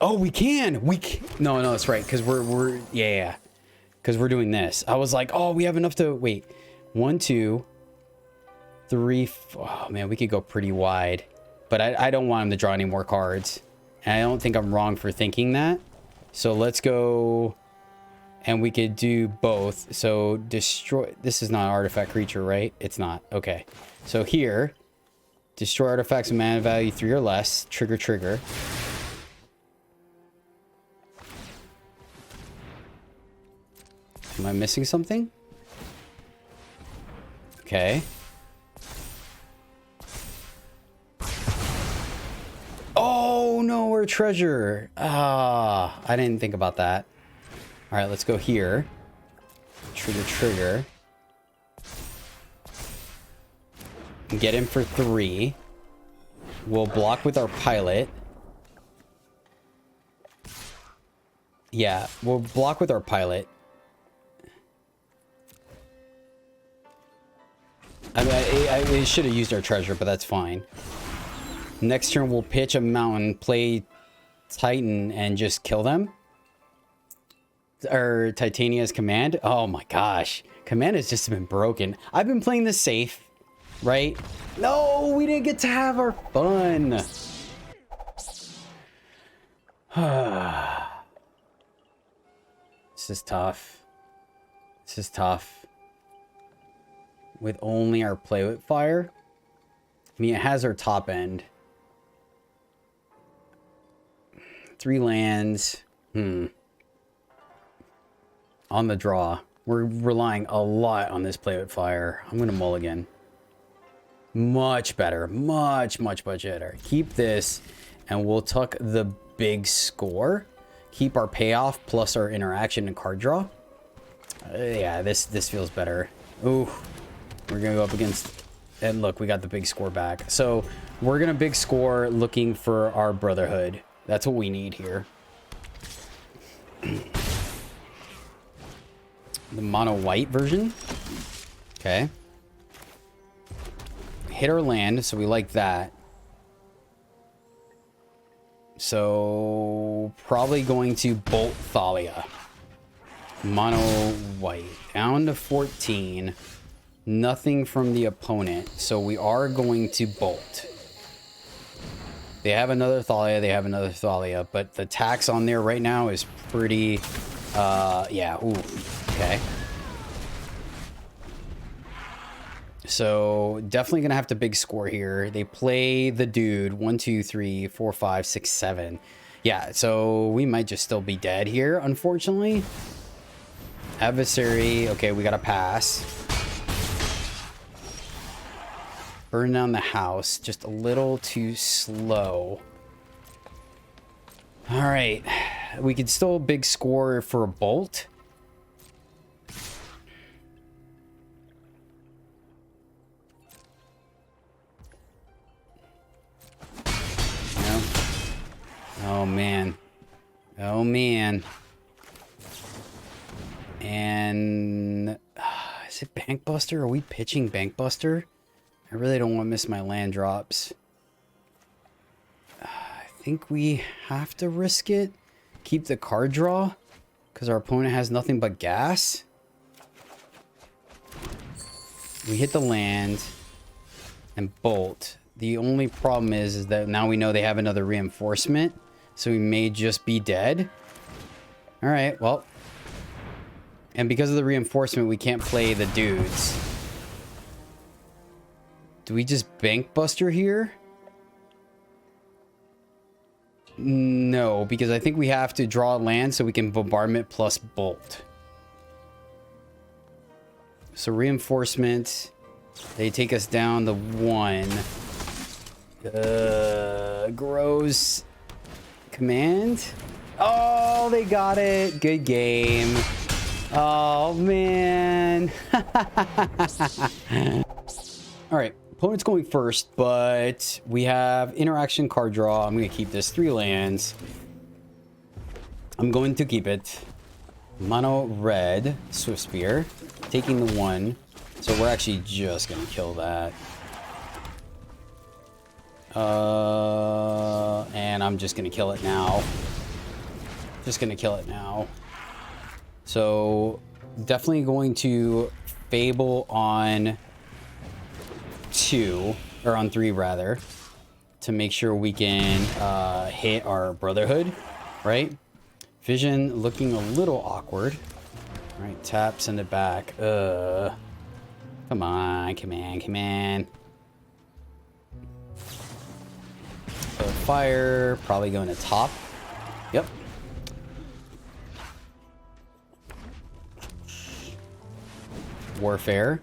Oh, we can. We can. No, no, that's right. Because we're yeah. Because we're doing this. I was like, oh, we have enough to wait. 1, 2, 3. Oh man, we could go pretty wide. But I don't want him to draw any more cards. And I don't think I'm wrong for thinking that. So let's go, and we could do both. So destroy, this is not an artifact creature, right? It's not. Okay. So here, destroy artifacts of mana value 3 or less. Trigger. Am I missing something? Okay. Oh no, our treasure. Ah, I didn't think about that. All right, let's go here. Trigger. Get him for 3. We'll block with our pilot. Yeah, we'll block with our pilot. I should have used our treasure, but that's fine. Next turn, we'll pitch a mountain, play Titan, and just kill them. Or Titania's command. Oh my gosh. Command has just been broken. I've been playing this safe, right? No, we didn't get to have our fun. This is tough. This is tough. With only our play with fire. I mean, it has our top end. 3 lands. On the draw. We're relying a lot on this play with fire. I'm going to mulligan. Much better. Much better. Keep this, and we'll tuck the big score. Keep our payoff plus our interaction and card draw. Yeah, this feels better. Ooh. We're going to go up against... And look, we got the big score back. So, we're going to big score looking for our Brotherhood. That's what we need here. The mono white version. Okay. Hit our land, so we like that. So, probably going to bolt Thalia. Mono white. Down to 14. Nothing from the opponent, so we are going to bolt. They have another Thalia, but the tax on there right now is pretty, yeah, ooh, okay. So, definitely gonna have to big score here. They play the dude, 1, 2, 3, 4, 5, 6, 7. Yeah, so we might just still be dead here, unfortunately. Adversary, okay, we gotta pass. Burn down the house. Just a little too slow. Alright. We could still big score for a bolt. No. Oh, man. Oh, man. And... is it Bankbuster? Are we pitching Bankbuster? I really don't want to miss my land drops. I think we have to risk it. Keep the card draw. Because our opponent has nothing but gas. We hit the land. And bolt. The only problem is that now we know they have another reinforcement. So we may just be dead. Alright, well. And because of the reinforcement, we can't play the dudes. Do we just Bankbuster here? No, because I think we have to draw land so we can bombardment plus bolt. So reinforcement. They take us down to 1. Grows command. Oh, they got it. Good game. Oh, man. All right. Opponent's going first, but we have interaction card draw. I'm going to keep this 3 lands. I'm going to keep it. Mono red, Swift Spear, taking the 1. So we're actually just going to kill that. And I'm just going to kill it now. So definitely going to Fable on 2, or on 3 rather, to make sure we can hit our Brotherhood, right? Vision looking a little awkward. All right, tap, send it back. Come on, come on, come on. Fire, probably going to top. Yep. Warfare.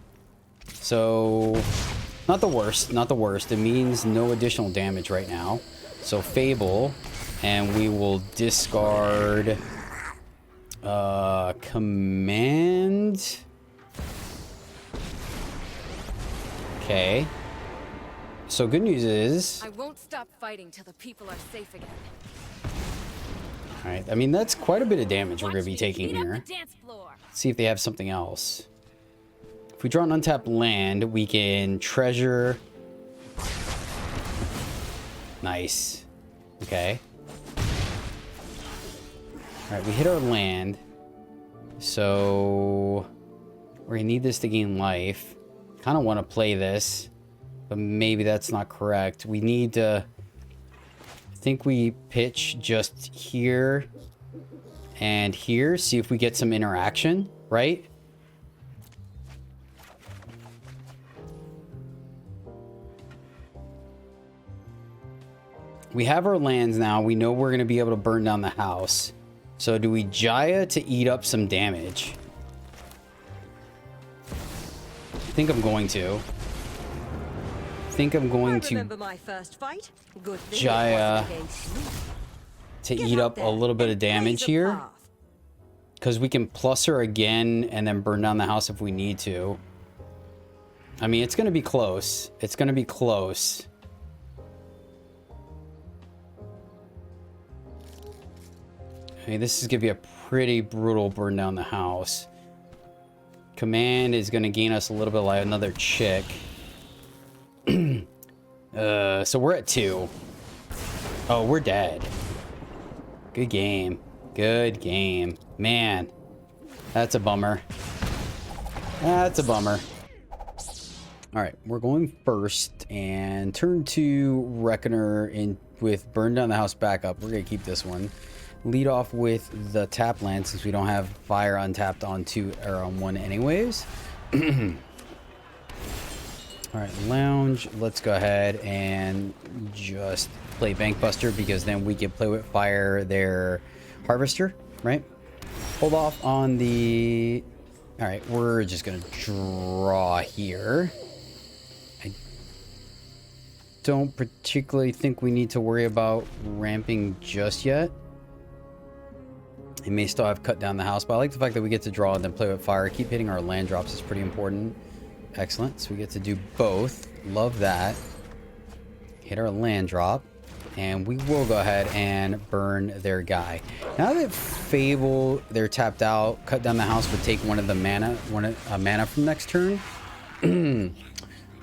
So, not the worst, not the worst. It means no additional damage right now. So, Fable, and we will discard Command. Okay. So good news is... I won't stop fighting till the people are safe again. Alright, I mean, that's quite a bit of damage we're going to be taking here. Dance floor. Let's see if they have something else. If we draw an untapped land, we can treasure... Nice. Okay. Alright, we hit our land. So... we're going to need this to gain life. Kind of want to play this, but maybe that's not correct. We need to... I think we pitch just here and here. See if we get some interaction, right? We have our lands now. We know we're going to be able to burn down the house. So do we Jaya to eat up some damage? I think I'm going to. Remember my first fight? Good thing it Jaya wasn't against me. to Get eat up up a there little bit of and blaze damage a here. path. Because we can plus her again and then burn down the house if we need to. I mean, it's going to be close. It's going to be close. I mean, this is going to be a pretty brutal burn down the house. Command is going to gain us a little bit like another chick. So we're at 2. Oh, we're dead. Good game. Good game. Man, that's a bummer. That's a bummer. All right, we're going first and turn 2 Reckoner in with burn down the house backup. We're going to keep this one. Lead off with the tap land since we don't have fire untapped on 2 or on 1 anyways. All right, lounge. Let's go ahead and just play Bankbuster because then we can play with fire their harvester, right? Hold off on the... All right, we're just going to draw here. I don't particularly think we need to worry about ramping just yet. He may still have cut down the house, but I like the fact that we get to draw and then play with fire. Keep hitting our land drops is pretty important. Excellent. So we get to do both. Love that. Hit our land drop. And we will go ahead and burn their guy. Now that Fable, they're tapped out, cut down the house would take one of the mana, mana from next turn.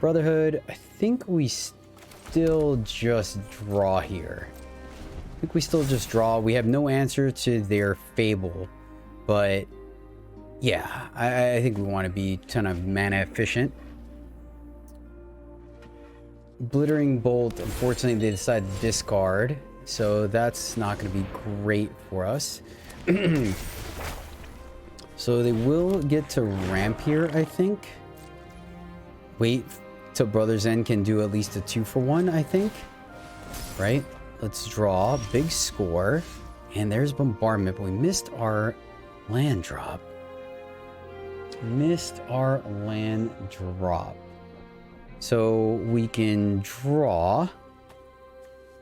Brotherhood, I think we still just draw here. I think we still just draw. We have no answer to their Fable, but yeah, I think we want to be kind of mana efficient. Blittering Bolt, unfortunately, they decided to discard, so that's not going to be great for us. So they will get to ramp here, I think. Wait till Brother's End can do at least a 2-for-1, I think. Right? Let's draw. Big score. And there's Bombardment, but we missed our land drop. Missed our land drop. So we can draw.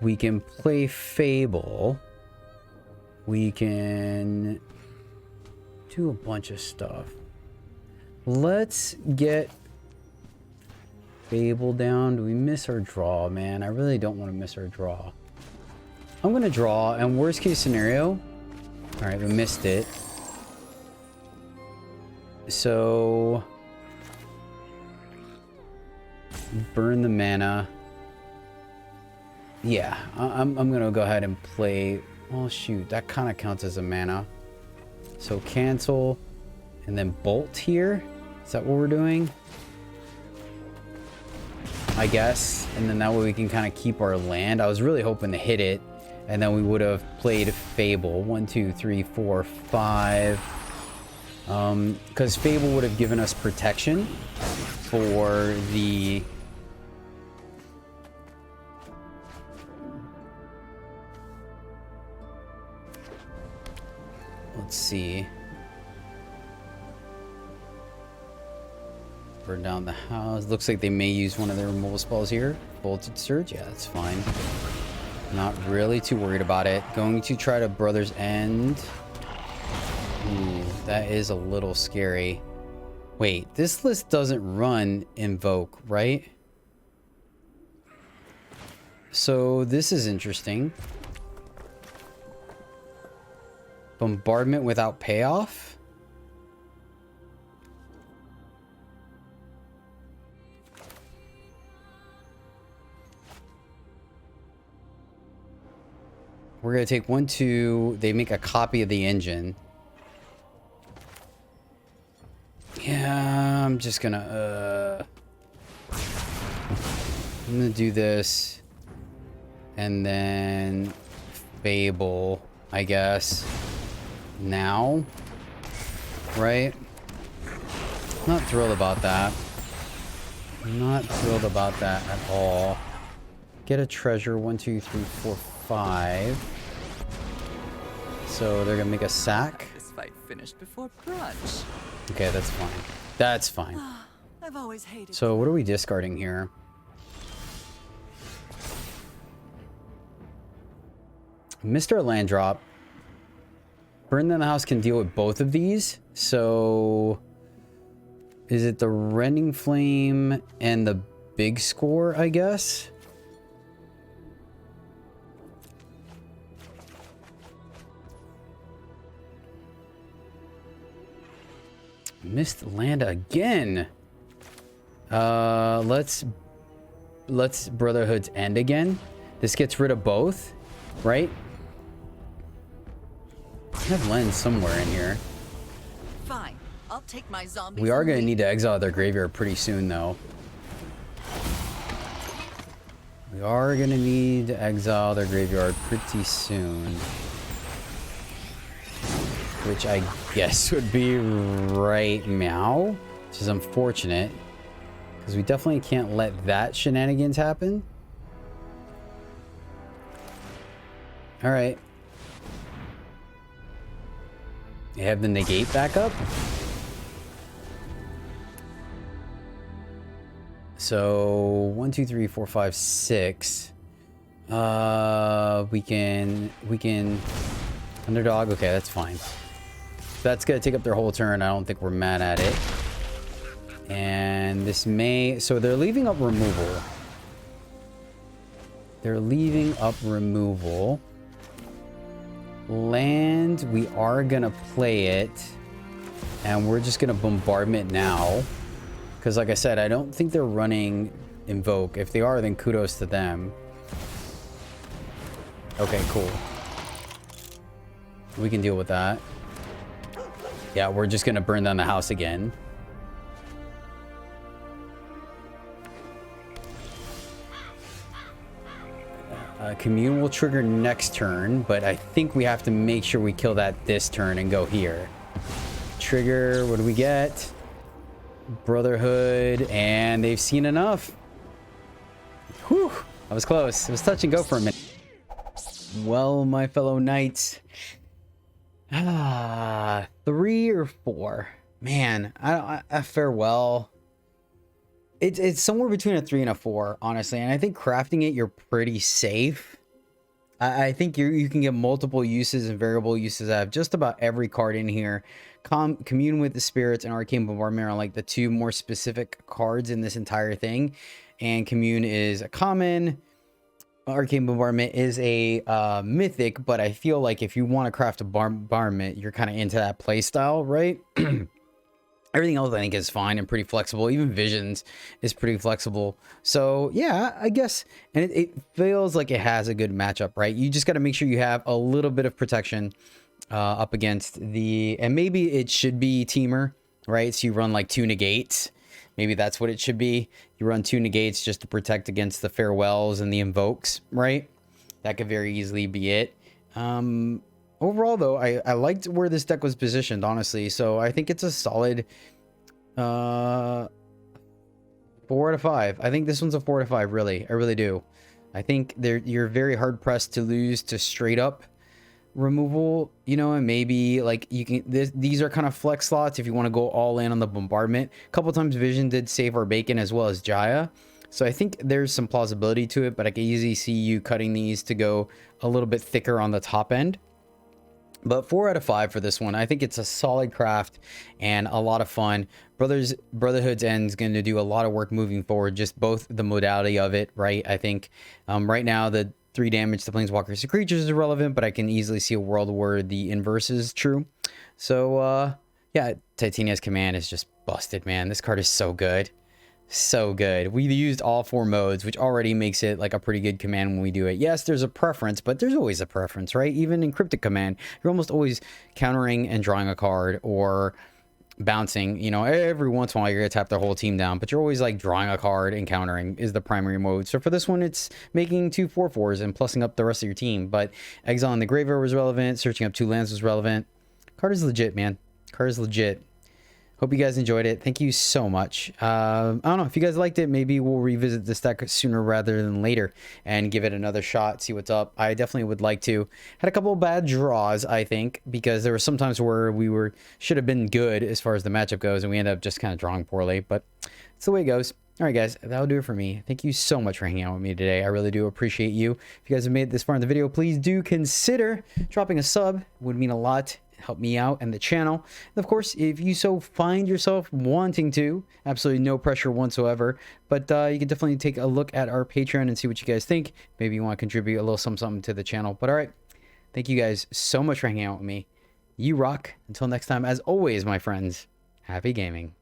We can play Fable. We can do a bunch of stuff. Let's get Fable down. Do we miss our draw, man? I really don't want to miss our draw. I'm going to draw, and worst case scenario... Alright, we missed it. So... burn the mana. Yeah, I'm going to go ahead and play... Oh, shoot. That kind of counts as a mana. So cancel, and then bolt here. Is that what we're doing? I guess. And then that way we can kind of keep our land. I was really hoping to hit it. And then we would have played Fable. 1, 2, 3, 4, 5. Because Fable would have given us protection for the... Let's see. Burn down the house. Looks like they may use one of their removal spells here. Voltage Surge. Yeah, that's fine. Not really too worried about it. Going to try to Brother's End. Ooh, that is a little scary. Wait, this list doesn't run Invoke, right? So this is interesting. Bombardment without payoff? We're going to take 1, 2. They make a copy of the engine. Yeah, I'm just going to... I'm going to do this. And then... Fable, I guess. Now. Right? Not thrilled about that. Not thrilled about that at all. Get a treasure. 1, 2, 3, 4, 5. So they're gonna make a sack. This fight finished before brunch. Okay, that's fine. That's fine. I've always hated. So what are we discarding here? Mr. Landrop. Burn Down the House can deal with both of these. So is it the Rending Flame and the big score, I guess? Missed land again. Let's Brotherhood's End again. This gets rid of both, right? I have lens somewhere in here. Fine, I'll take my zombies. We are going to need to exile their graveyard pretty soon, though. We are going to need to exile their graveyard pretty soon. Which I guess would be right now. Which is unfortunate. Because we definitely can't let that shenanigans happen. Alright. You have the negate back up. So 1, 2, 3, 4, 5, 6. We can underdog. Okay, that's fine. That's gonna take up their whole turn. I don't think we're mad at it. And this may... So they're leaving up removal. They're leaving up removal. Land, we are gonna play it. And we're just gonna bombardment now. Because like I said, I don't think they're running Invoke. If they are, then kudos to them. Okay, cool. We can deal with that. Yeah, we're just gonna burn down the house again. Commune will trigger next turn, but I think we have to make sure we kill that this turn and go here. Trigger, what do we get? Brotherhood, and they've seen enough. Whew, that was close. It was touch and go for a minute. Well, my fellow knights. 3 or 4. Man, I farewell. It's somewhere between a 3 and a 4, honestly. And I think crafting it, you're pretty safe. I think you can get multiple uses and variable uses out of just about every card in here. Commune with the Spirits and Arcane Bombardment are like the 2 more specific cards in this entire thing. And Commune is a common. Arcane Bombardment is a mythic, but I feel like if you want to craft a bombardment, you're kind of into that play style, right? Everything else I think is fine and pretty flexible. Even Visions is pretty flexible. So yeah, I guess, and it feels like it has a good matchup, right? You just got to make sure you have a little bit of protection up against the, and maybe it should be Teamer, right? So you run like 2 negates. Maybe that's what it should be. You run 2 negates just to protect against the farewells and the invokes, right? That could very easily be it. Overall, though, I liked where this deck was positioned, honestly. So I think it's a solid 4 out of 5. I think this one's a 4 out of 5, really. I really do. I think you're very hard pressed to lose to straight up removal, you know, and maybe like you can these are kind of flex slots if you want to go all in on the bombardment. A couple times Vision did save our bacon as well as Jaya, so I think there's some plausibility to it, but I can easily see you cutting these to go a little bit thicker on the top end. But 4 out of 5 for this one. I think it's a solid craft and a lot of fun. Brotherhood's End is going to do a lot of work moving forward, just both the modality of it, right? I think right now the 3 damage to planeswalkers to creatures is irrelevant, but I can easily see a world where the inverse is true. So yeah, Titania's command is just busted, man. This card is so good. So good. We used all 4 modes, which already makes it like a pretty good command when we do it. Yes, there's a preference, but there's always a preference, right? Even in Cryptic Command, you're almost always countering and drawing a card or bouncing. You know, every once in a while you're gonna tap the whole team down, but you're always like drawing a card and countering is the primary mode. So for this one, it's making 2 4/4s and plussing up the rest of your team. But exiling the graveyard was relevant. Searching up 2 lands was relevant. Card is legit, man. Card is legit. Hope you guys enjoyed it. Thank you so much. I don't know if you guys liked it. Maybe we'll revisit this deck sooner rather than later and give it another shot, see what's up. I definitely would like to. Had a couple of bad draws, I think, because there were some times where we should have been good as far as the matchup goes, and we ended up just kind of drawing poorly. But it's the way it goes. All right, guys, that'll do it for me. Thank you so much for hanging out with me today. I really do appreciate you. If you guys have made it this far in the video, please do consider dropping a sub. It would mean a lot. Help me out and the channel. And of course, if you so find yourself wanting to, absolutely no pressure whatsoever, but you can definitely take a look at our Patreon and see what you guys think. Maybe you want to contribute a little something to the channel. But all right, thank you guys so much for hanging out with me. You rock. Until next time, as always, my friends, happy gaming.